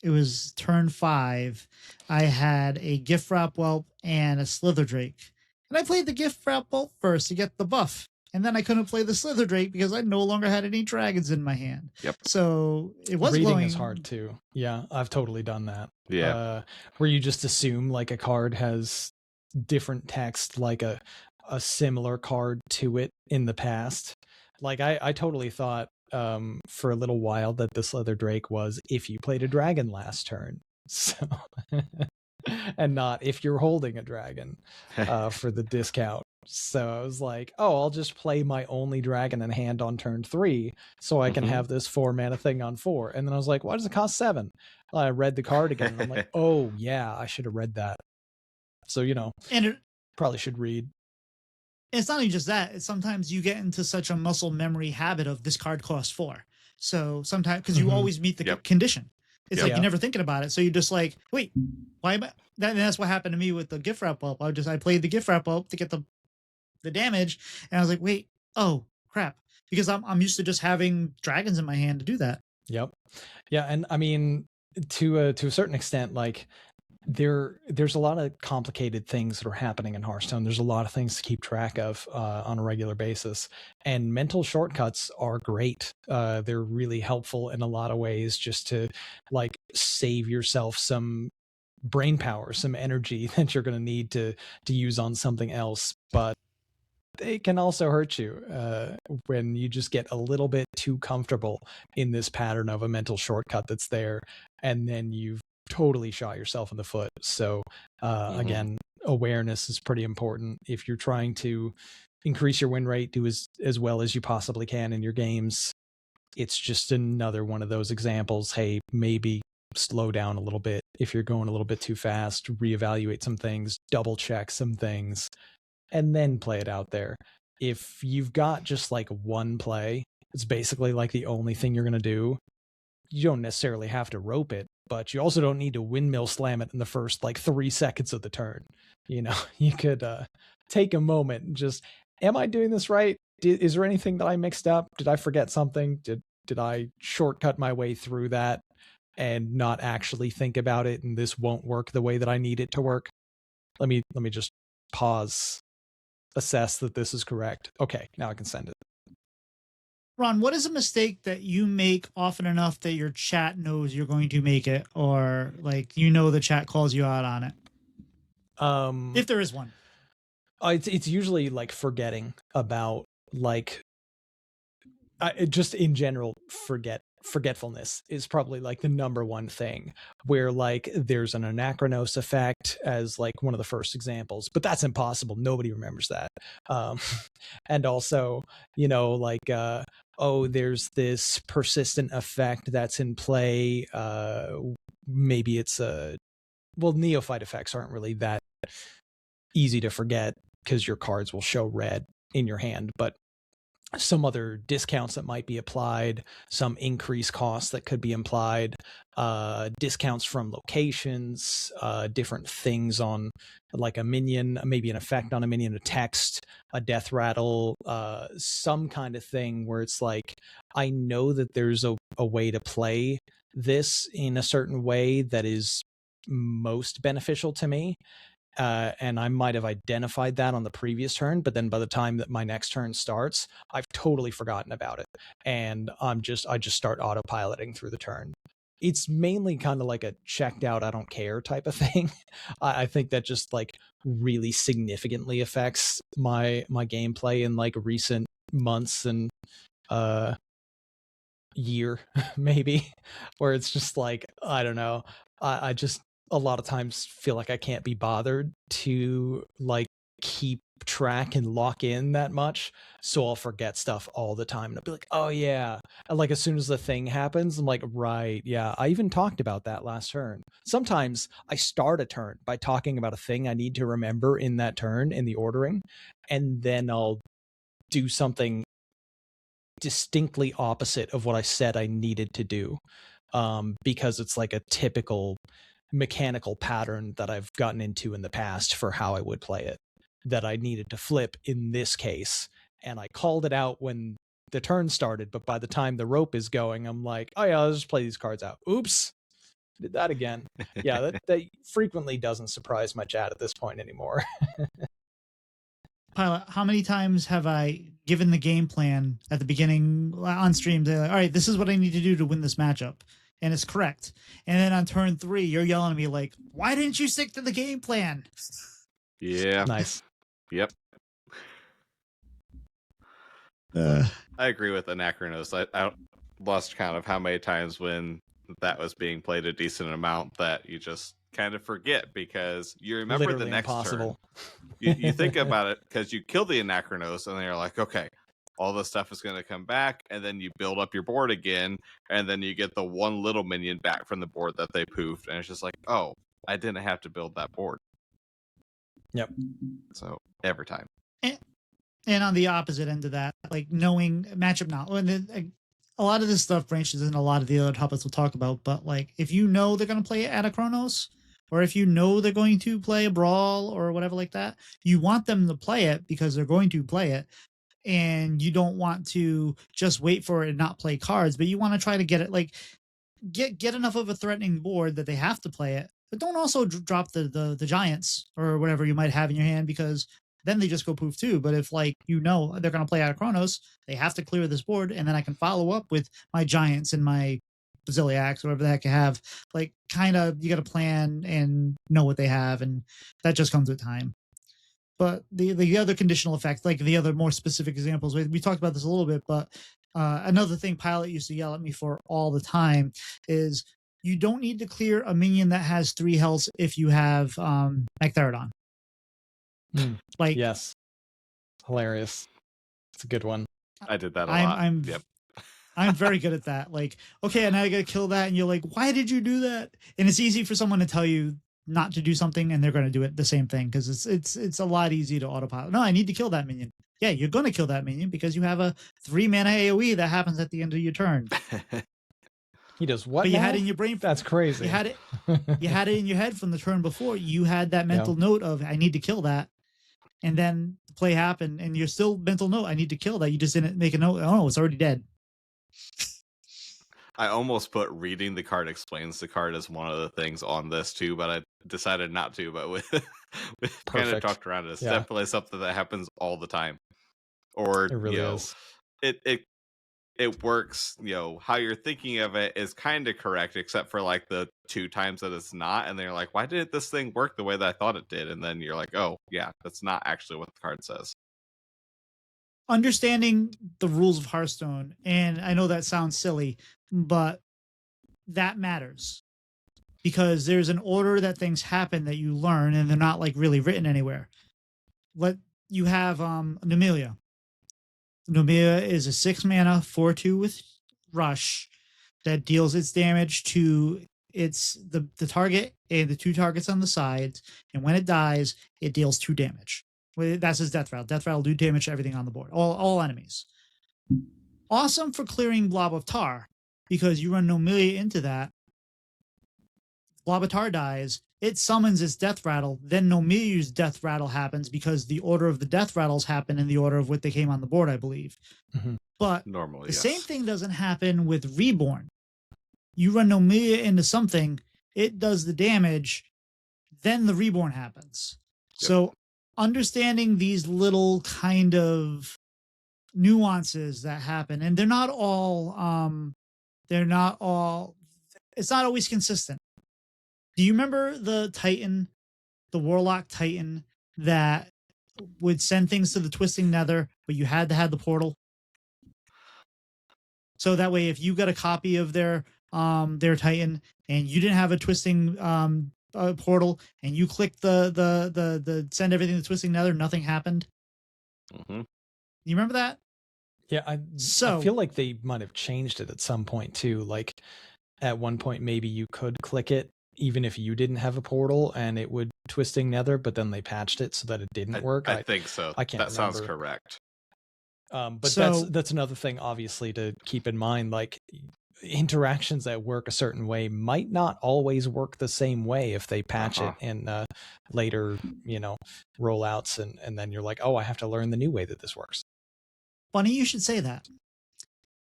it was turn 5. I had a gift wrap whelp and a slither drake, and I played the gift wrap whelp first to get the buff, and then I couldn't play the slither drake because I no longer had any dragons in my hand. Yep. So it was Reading going is hard too. Yeah, I've totally done that. Yeah. Where you just assume like a card has different text, like a similar card to it in the past. Like I totally thought for a little while that the Slither Drake was if you played a dragon last turn. So and not if you're holding a dragon for the discount. So I was like, oh, I'll just play my only dragon in hand on turn 3 so I can have this 4 mana thing on 4. And then I was like, why does it cost 7? I read the card again and I'm like, oh yeah, I should have read that. So, you know, and probably should read. it's not even just that. It's sometimes you get into such a muscle memory habit of this card costs 4. So sometimes, because you always meet the condition. It's like you're never thinking about it. So you're just like, wait, why am I? That's what happened to me with the gift wrap up. I played the gift wrap up to get the damage, and I was like, wait, oh crap, because I'm used to just having dragons in my hand to do that. Yep. Yeah, and I mean, to a certain extent, like there's a lot of complicated things that are happening in Hearthstone. There's a lot of things to keep track of on a regular basis, and mental shortcuts are great. They're really helpful in a lot of ways, just to like save yourself some brain power, some energy that you're going to need to use on something else. But they can also hurt you when you just get a little bit too comfortable in this pattern of a mental shortcut that's there, and then you've totally shot yourself in the foot. So again, awareness is pretty important. If you're trying to increase your win rate, do as well as you possibly can in your games, it's just another one of those examples. Hey, maybe slow down a little bit. If you're going a little bit too fast, reevaluate some things, double check some things, and then play it out there. If you've got just like one play, it's basically like the only thing you're going to do. You don't necessarily have to rope it, but you also don't need to windmill slam it in the first like 3 seconds of the turn. You know, you could take a moment and just, am I doing this right? Is there anything that I mixed up? Did I forget something? Did I shortcut my way through that and not actually think about it, and this won't work the way that I need it to work? Let me just pause, assess that this is correct. Okay, now I can send it. Ron, what is a mistake that you make often enough that your chat knows you're going to make it, or like the chat calls you out on it? If there is one. It's usually like forgetting about like just in general forgetfulness is probably like the number one thing, where like there's an Anachronos effect as like one of the first examples, but that's impossible. Nobody remembers that. And also, like, oh, there's this persistent effect that's in play. Maybe it's neophyte effects aren't really that easy to forget because your cards will show red in your hand, but some other discounts that might be applied, some increased costs that could be implied, discounts from locations, different things on like a minion, maybe an effect on a minion, a text, a death rattle, some kind of thing where it's like, I know that there's a way to play this in a certain way that is most beneficial to me. And I might have identified that on the previous turn, but then by the time that my next turn starts, I've totally forgotten about it. And I just start autopiloting through the turn. It's mainly kind of like a checked out, I don't care type of thing. I think that just like really significantly affects my gameplay in like recent months and year, maybe, where it's just like, I don't know. I just a lot of times feel like I can't be bothered to like keep track and lock in that much, so I'll forget stuff all the time and I'll be like, oh yeah, and like as soon as the thing happens I'm like, right, yeah, I even talked about that last turn. Sometimes I start a turn by talking about a thing I need to remember in that turn in the ordering, and then I'll do something distinctly opposite of what I said I needed to do, because it's like a typical mechanical pattern that I've gotten into in the past for how I would play it that I needed to flip in this case, and I called it out when the turn started, but by the time the rope is going, I'm like, oh yeah, I'll just play these cards out. Oops, did that again. Yeah, that frequently doesn't surprise my chat at this point anymore. Pilot, how many times have I given the game plan at the beginning on stream? They're like, all right, this is what I need to do to win this matchup. And it's correct. And then on turn 3, you're yelling at me like, why didn't you stick to the game plan? Yeah. Nice. Yep. I agree with Anachronos. I lost count of how many times when that was being played a decent amount that you just kind of forget because you remember Literally the next impossible. turn. You think about it because you kill the Anachronos and then you're like, okay, all this stuff is going to come back, and then you build up your board again, and then you get the one little minion back from the board that they poofed, and it's just like, oh, I didn't have to build that board. Yep. So every time. And on the opposite end of that, like knowing matchup knowledge, a lot of this stuff branches in a lot of the other topics we'll talk about, but like if you know they're going to play Anachronos, or if you know they're going to play a Brawl or whatever like that, you want them to play it because they're going to play it. And you don't want to just wait for it and not play cards, but you want to try to get it like get enough of a threatening board that they have to play it, but don't also drop the giants or whatever you might have in your hand, because then they just go poof too. But if like they're going to play out of Chronos, they have to clear this board, and then I can follow up with my giants and my Baziliacs or whatever the heck you have. Like kind of you got to plan and know what they have, and that just comes with time. But the other conditional effects, like the other more specific examples, we talked about this a little bit, but another thing Pylet used to yell at me for all the time is you don't need to clear a minion that has 3 health if you have Magtheridon. Like, yes, hilarious. It's a good one. I did that a lot. Yep. I'm very good at that. Like, okay, and now I gotta kill that, and you're like, why did you do that? And it's easy for someone to tell you not to do something, and they're going to do it the same thing because it's a lot easier to autopilot. No, I need to kill that minion. Yeah, you're going to kill that minion because you have a 3 mana AoE that happens at the end of your turn. He does what? But you now? had it in your brain. That's crazy. You had it in your head from the turn before. You had that mental note of I need to kill that, and then the play happened, and you're still mental note I need to kill that. You just didn't make a note. Oh, it's already dead. I almost put reading the card explains the card as one of the things on this too, but I decided not to. But we kind of talked around it. It's definitely something that happens all the time. Or it really is. It works. How you're thinking of it is kind of correct, except for like the 2 times that it's not, and they're like, "Why didn't this thing work the way that I thought it did?" And then you're like, "Oh, yeah, that's not actually what the card says." Understanding the rules of Hearthstone, and I know that sounds silly, but that matters because there's an order that things happen that you learn, and they're not like really written anywhere. What you have, Numelia. Numelia is a 6 mana 4/2 with Rush that deals its damage to the target and the 2 targets on the sides, and when it dies, it deals 2 damage. That's his death rattle. Death rattle do damage to everything on the board, all enemies. Awesome for clearing Blob of Tar, because you run Numelia into that. Blob of Tar dies, it summons its death rattle, then Numelia's death rattle happens because the order of the death rattles happen in the order of what they came on the board, I believe. Mm-hmm. But normally, the same thing doesn't happen with Reborn. You run Numelia into something, it does the damage, then the Reborn happens. Yep. So understanding these little kind of nuances that happen, and they're not all it's not always consistent. Do you remember the Titan, the Warlock Titan that would send things to the Twisting Nether, but you had to have the portal? So that way, if you got a copy of their Titan and you didn't have a Twisting portal, and you clicked the send everything to Twisting Nether, nothing happened. Mm-hmm. You remember that? Yeah, I feel like they might have changed it at some point too. Like at one point, maybe you could click it even if you didn't have a portal, and it would Twisting Nether, but then they patched it so that it didn't work. I think so. I can't. That sounds correct. But that's another thing, obviously, to keep in mind. Like interactions that work a certain way might not always work the same way if they patch it in later, rollouts, and then you're like, oh, I have to learn the new way that this works. Funny you should say that,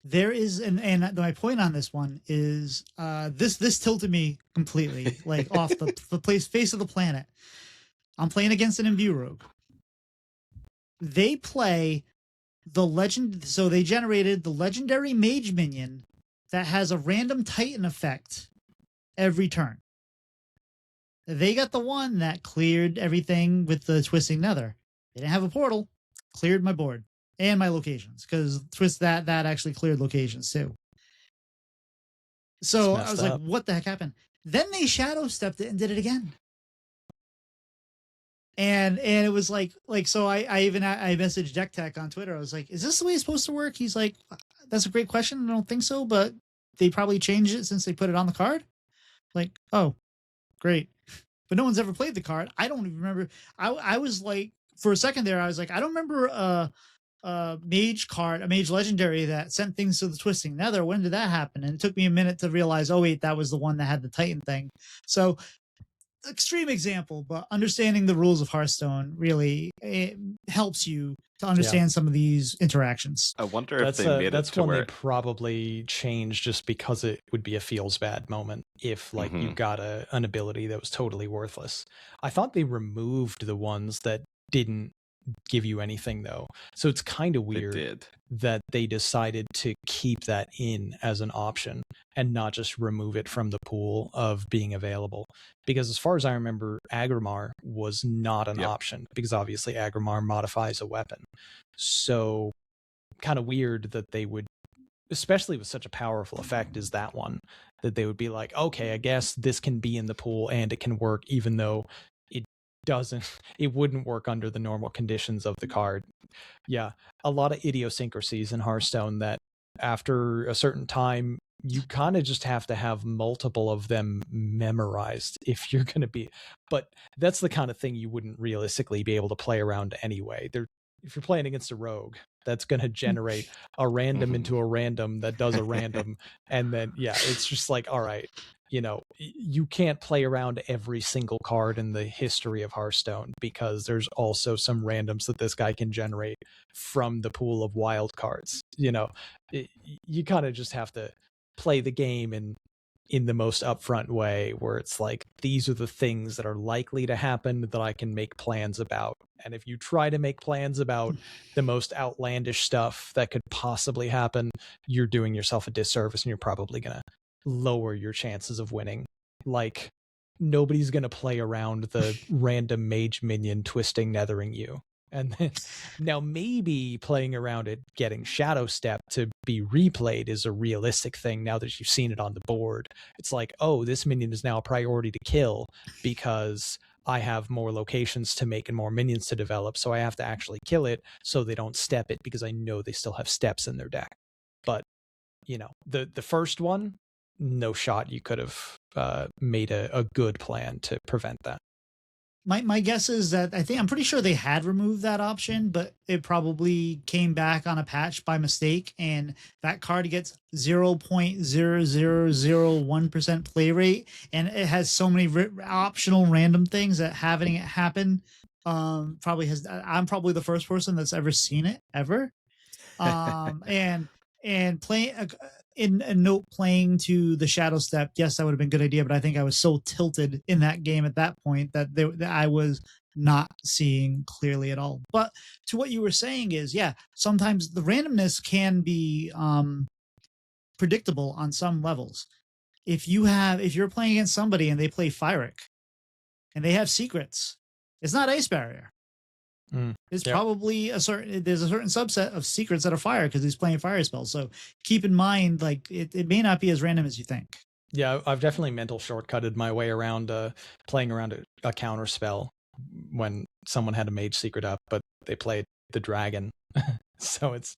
there is, and my point on this one is this tilted me completely, like off the face of the planet. I'm playing against an Imbue Rogue. They play the legend, so they generated the legendary mage minion that has a random Titan effect every turn. They got the one that cleared everything with the Twisting Nether. They didn't have a portal, cleared my board and my locations, because that actually cleared locations too. So I was like, what the heck happened? Then they shadow stepped it and did it again. And it was like so I messaged Deck Tech on Twitter. I was like, is this the way it's supposed to work? He's like, that's a great question. I don't think so, but they probably changed it since they put it on the card. Like, oh, great. But no one's ever played the card. I don't even remember. I was like, for a second there, I was like, I don't remember a mage card, a mage legendary that sent things to the Twisting Nether. When did that happen? And it took me a minute to realize, oh wait, that was the one that had the Titan thing. So extreme example, but understanding the rules of Hearthstone really helps you to understand some of these interactions. I wonder if they made that's it to one where they probably changed just because it would be a feels bad moment if like you got an ability that was totally worthless. I thought they removed the ones that didn't give you anything though, so it's kind of weird that they decided to keep that in as an option and not just remove it from the pool of being available, because as far as I remember, Agrimar was not an option, because obviously Agrimar modifies a weapon. So kind of weird that they would, especially with such a powerful effect as that one, that they would be like, okay, I guess this can be in the pool and it can work, even though it wouldn't work under the normal conditions of the card. Yeah, a lot of idiosyncrasies in Hearthstone that after a certain time, you kind of just have to have multiple of them memorized if you're going to be, but that's the kind of thing you wouldn't realistically be able to play around anyway. If you're playing against a rogue, that's going to generate a random into a random that does a random. And then, it's just like, all right, you can't play around every single card in the history of Hearthstone, because there's also some randoms that this guy can generate from the pool of wild cards. You kind of just have to play the game in the most upfront way, where it's like, these are the things that are likely to happen that I can make plans about. And if you try to make plans about the most outlandish stuff that could possibly happen, you're doing yourself a disservice, and you're probably going to lower your chances of winning. Like, nobody's going to play around the random mage minion Twisting Nethering you. And then now maybe playing around it getting shadow step to be replayed is a realistic thing now that you've seen it on the board. It's like, oh, this minion is now a priority to kill because I have more locations to make and more minions to develop, so I have to actually kill it so they don't step it, because I know they still have steps in their deck. But the first one, no shot you could have made a good plan to prevent that. My guess is that I'm pretty sure they had removed that option, but it probably came back on a patch by mistake, and that card gets 0.0001% play rate, and it has so many optional random things that having it happen probably has. I'm probably the first person that's ever seen it ever, and playing. In a note, playing to the shadow step, yes, that would have been a good idea, but I think I was so tilted in that game at that point that I was not seeing clearly at all. But to what you were saying is, sometimes the randomness can be predictable on some levels. If you're playing against somebody and they play Fyric and they have secrets, it's not Ice Barrier. It's probably there's a certain subset of secrets that are fire because he's playing fire spells. So keep in mind, like, it may not be as random as you think. Yeah, I've definitely mental shortcutted my way around playing around a counter spell when someone had a mage secret up, but they played the dragon. So it's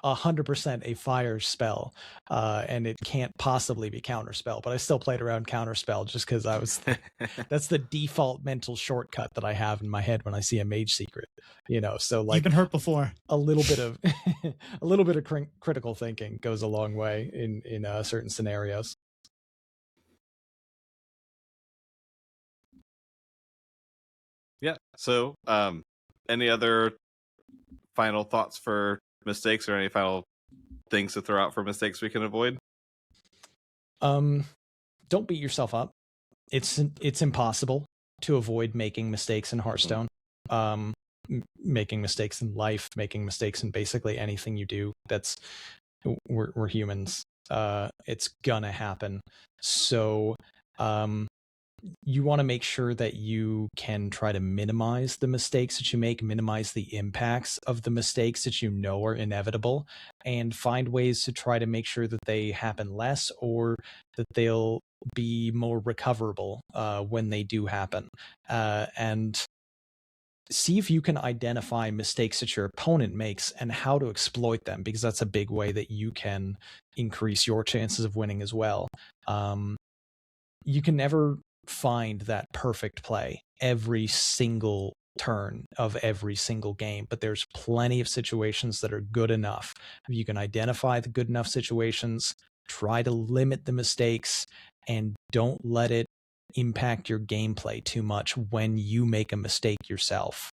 100% a fire spell, and it can't possibly be counterspell. But I still played around counterspell just because that's the default mental shortcut that I have in my head when I see a mage secret. So like, you've been hurt before. A little bit of critical thinking goes a long way in certain scenarios. Yeah. So, any other final thoughts for mistakes, or any final things to throw out for mistakes we can avoid? Don't beat yourself up. It's impossible to avoid making mistakes in Hearthstone. Making mistakes in life, making mistakes in basically anything you do. That's we're humans. It's gonna happen. So you want to make sure that you can try to minimize the mistakes that you make, minimize the impacts of the mistakes that you know are inevitable, and find ways to try to make sure that they happen less or that they'll be more recoverable when they do happen. And see if you can identify mistakes that your opponent makes and how to exploit them, because that's a big way that you can increase your chances of winning as well. You can never find that perfect play every single turn of every single game, but there's plenty of situations that are good enough. If you can identify the good enough situations, try to limit the mistakes, and don't let it impact your gameplay too much when you make a mistake yourself.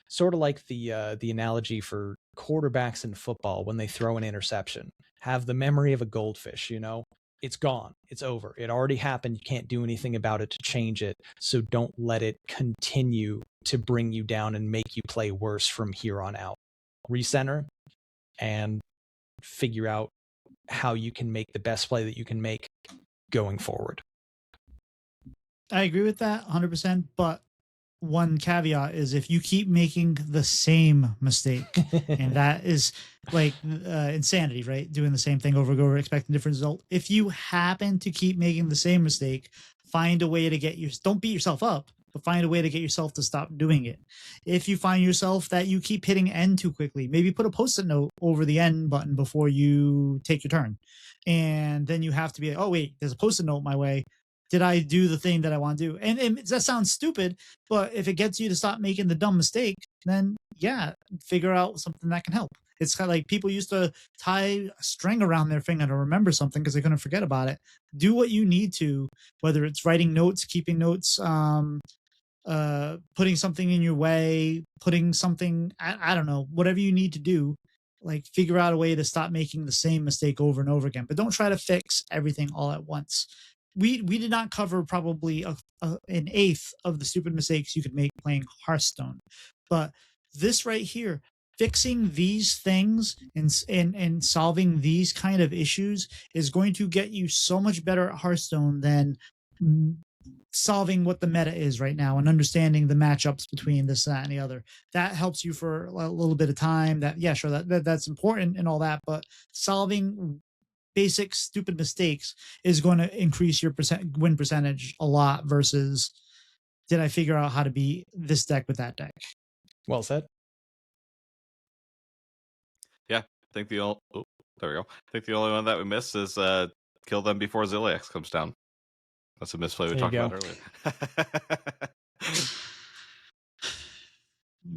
Sort of like the analogy for quarterbacks in football when they throw an interception. Have the memory of a goldfish, you know? It's gone. It's over. It already happened. You can't do anything about it to change it. So don't let it continue to bring you down and make you play worse from here on out. Recenter and figure out how you can make the best play that you can make going forward. I agree with that 100%, but one caveat is if you keep making the same mistake, and that is like insanity, right? Doing the same thing over and over, expecting a different result. If you happen to keep making the same mistake, find a way to don't beat yourself up, but find a way to get yourself to stop doing it. If you find yourself that you keep hitting end too quickly, maybe put a post-it note over the end button before you take your turn. And then you have to be like, oh, wait, there's a post-it note my way. Did I do the thing that I want to do? And that sounds stupid, but if it gets you to stop making the dumb mistake, then yeah, figure out something that can help. It's kind of like people used to tie a string around their finger to remember something because they couldn't forget about it. Do what you need to, whether it's writing notes, keeping notes, putting something in your way, putting something, I don't know, whatever you need to do. Like figure out a way to stop making the same mistake over and over again, but don't try to fix everything all at once. We did not cover probably an eighth of the stupid mistakes you could make playing Hearthstone, but this right here, fixing these things and solving these kind of issues is going to get you so much better at Hearthstone than solving what the meta is right now and understanding the matchups between this, that, and the other. That helps you for a little bit of time. That, yeah, sure, that's important and all that, but solving basic stupid mistakes is going to increase your win percentage a lot versus did I figure out how to beat this deck with that deck. Well said. Yeah, I think there we go. I think the only one that we missed is kill them before Ziliax comes down. That's a misplay we talked about earlier.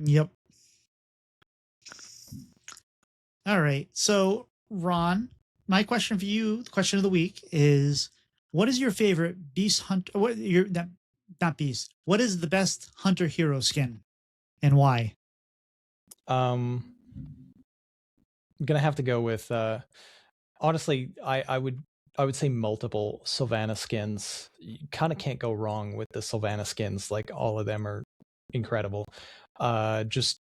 Yep. All right. So, Ron, my question for you, the question of the week is, what is your favorite beast hunter? What your not beast? What is the best hunter hero skin, and why? I'm gonna have to go with. Honestly, I would say multiple Sylvanas skins. You kind of can't go wrong with the Sylvanas skins. Like all of them are incredible. Just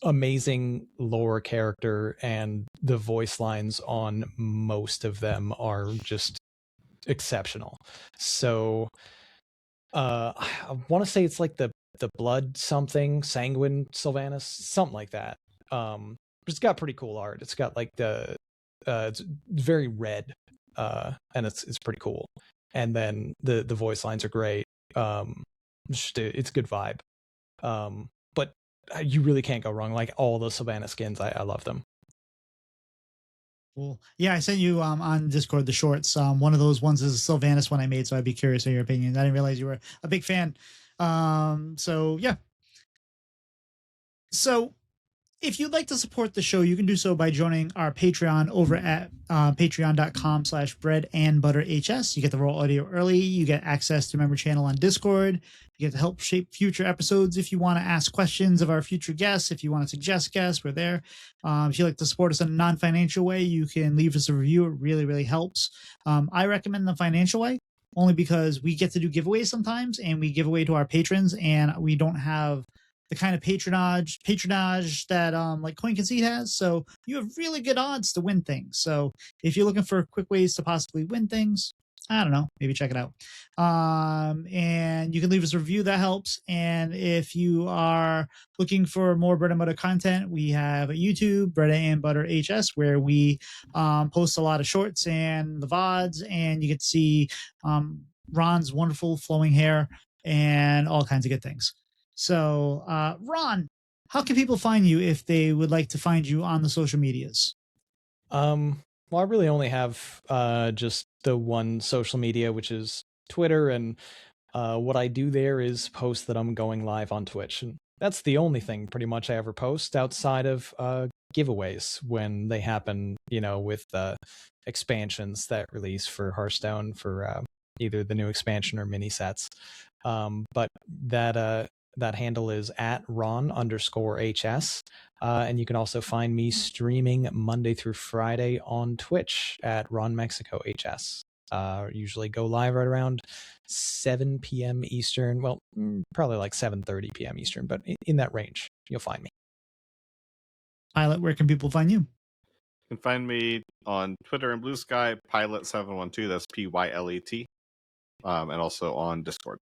amazing lore character, and the voice lines on most of them are just exceptional. So I want to say it's like the blood something sanguine Sylvanas, something like that. But it's got pretty cool art. It's got like it's very red, and it's pretty cool. And then the voice lines are great. It's a good vibe. But you really can't go wrong. Like all the Sylvanas skins, I love them. Cool. Yeah, I sent you on Discord the shorts. One of those ones is a Sylvanas one I made, so I'd be curious of your opinion. I didn't realize you were a big fan. So yeah. So if you'd like to support the show, you can do so by joining our Patreon over at patreon.com/breadandbutterhs. You get the raw audio early. You get access to member channel on Discord. You get to help shape future episodes. If you want to ask questions of our future guests, if you want to suggest guests, we're there. If you'd like to support us in a non-financial way, you can leave us a review. It really, really helps. I recommend the financial way only because we get to do giveaways sometimes, and we give away to our patrons, and we don't have the kind of patronage that like Coin Conceit has. So you have really good odds to win things. So if you're looking for quick ways to possibly win things, I don't know, maybe check it out. And you can leave us a review, that helps. And if you are looking for more Bread and Butter content, we have a YouTube, Bread and Butter HS, where we post a lot of shorts and the VODs, and you get to see Ron's wonderful flowing hair and all kinds of good things. So, Ron, how can people find you if they would like to find you on the social medias? Well, I really only have just the one social media, which is Twitter, and what I do there is post that I'm going live on Twitch, and that's the only thing pretty much I ever post outside of giveaways when they happen, with expansions that release for Hearthstone for either the new expansion or mini sets. But that handle is at Ron_HS. And you can also find me streaming Monday through Friday on Twitch at RonMexico HS. Usually go live right around 7 p.m. Eastern. Well, probably like 7:30 p.m. Eastern, but in that range, you'll find me. Pylet, where can people find you? You can find me on Twitter and Blue Sky, Pylet712, that's Pylet, and also on Discord.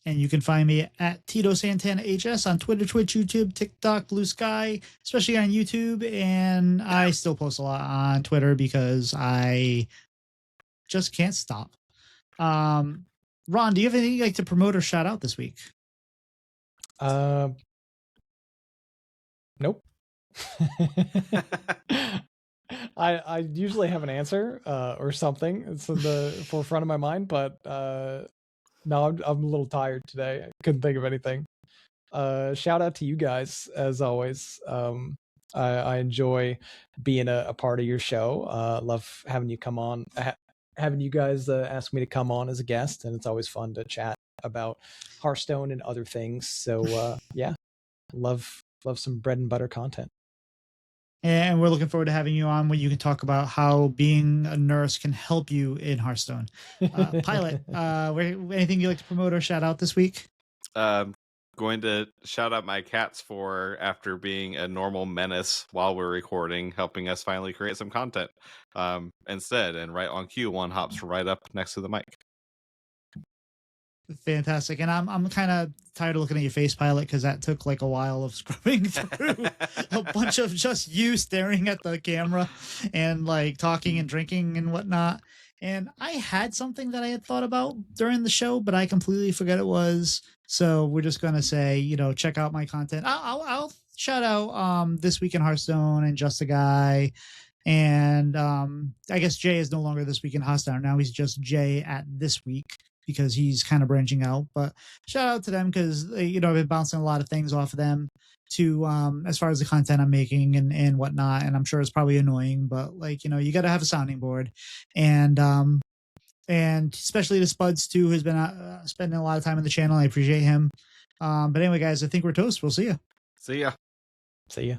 And you can find me at titosantanahs on Twitter, Twitch, YouTube, TikTok, Blue Sky, especially on YouTube. And I still post a lot on Twitter because I just can't stop. Ron, do you have anything you'd like to promote or shout out this week? Nope. I usually have an answer or something. It's in the forefront of my mind, but no, I'm a little tired today. I couldn't think of anything. Shout out to you guys as always. I enjoy being a part of your show. Love having you come on, having you guys ask me to come on as a guest, and it's always fun to chat about Hearthstone and other things. So yeah, love some bread and butter content. And we're looking forward to having you on where you can talk about how being a nurse can help you in Hearthstone. Pylet, anything you'd like to promote or shout out this week? Going to shout out my cats for, after being a normal menace while we're recording, helping us finally create some content instead. And right on cue, one hops right up next to the mic. Fantastic. And I'm kind of tired of looking at your face, Pylet, because that took like a while of scrubbing through a bunch of just you staring at the camera and like talking and drinking and whatnot. And I had something that I had thought about during the show, but I completely forgot it was. So we're just going to say, check out my content. I'll shout out This Week in Hearthstone and Just a Guy. And I guess Jay is no longer This Week in Hearthstone. Now he's just Jay at This Week, because he's kind of branching out. But shout out to them because, I've been bouncing a lot of things off of them to as far as the content I'm making and whatnot. And I'm sure it's probably annoying, but you got to have a sounding board. And especially to Spuds too, who's been spending a lot of time on the channel. I appreciate him. But anyway, guys, I think we're toast. We'll see you. See ya. See ya.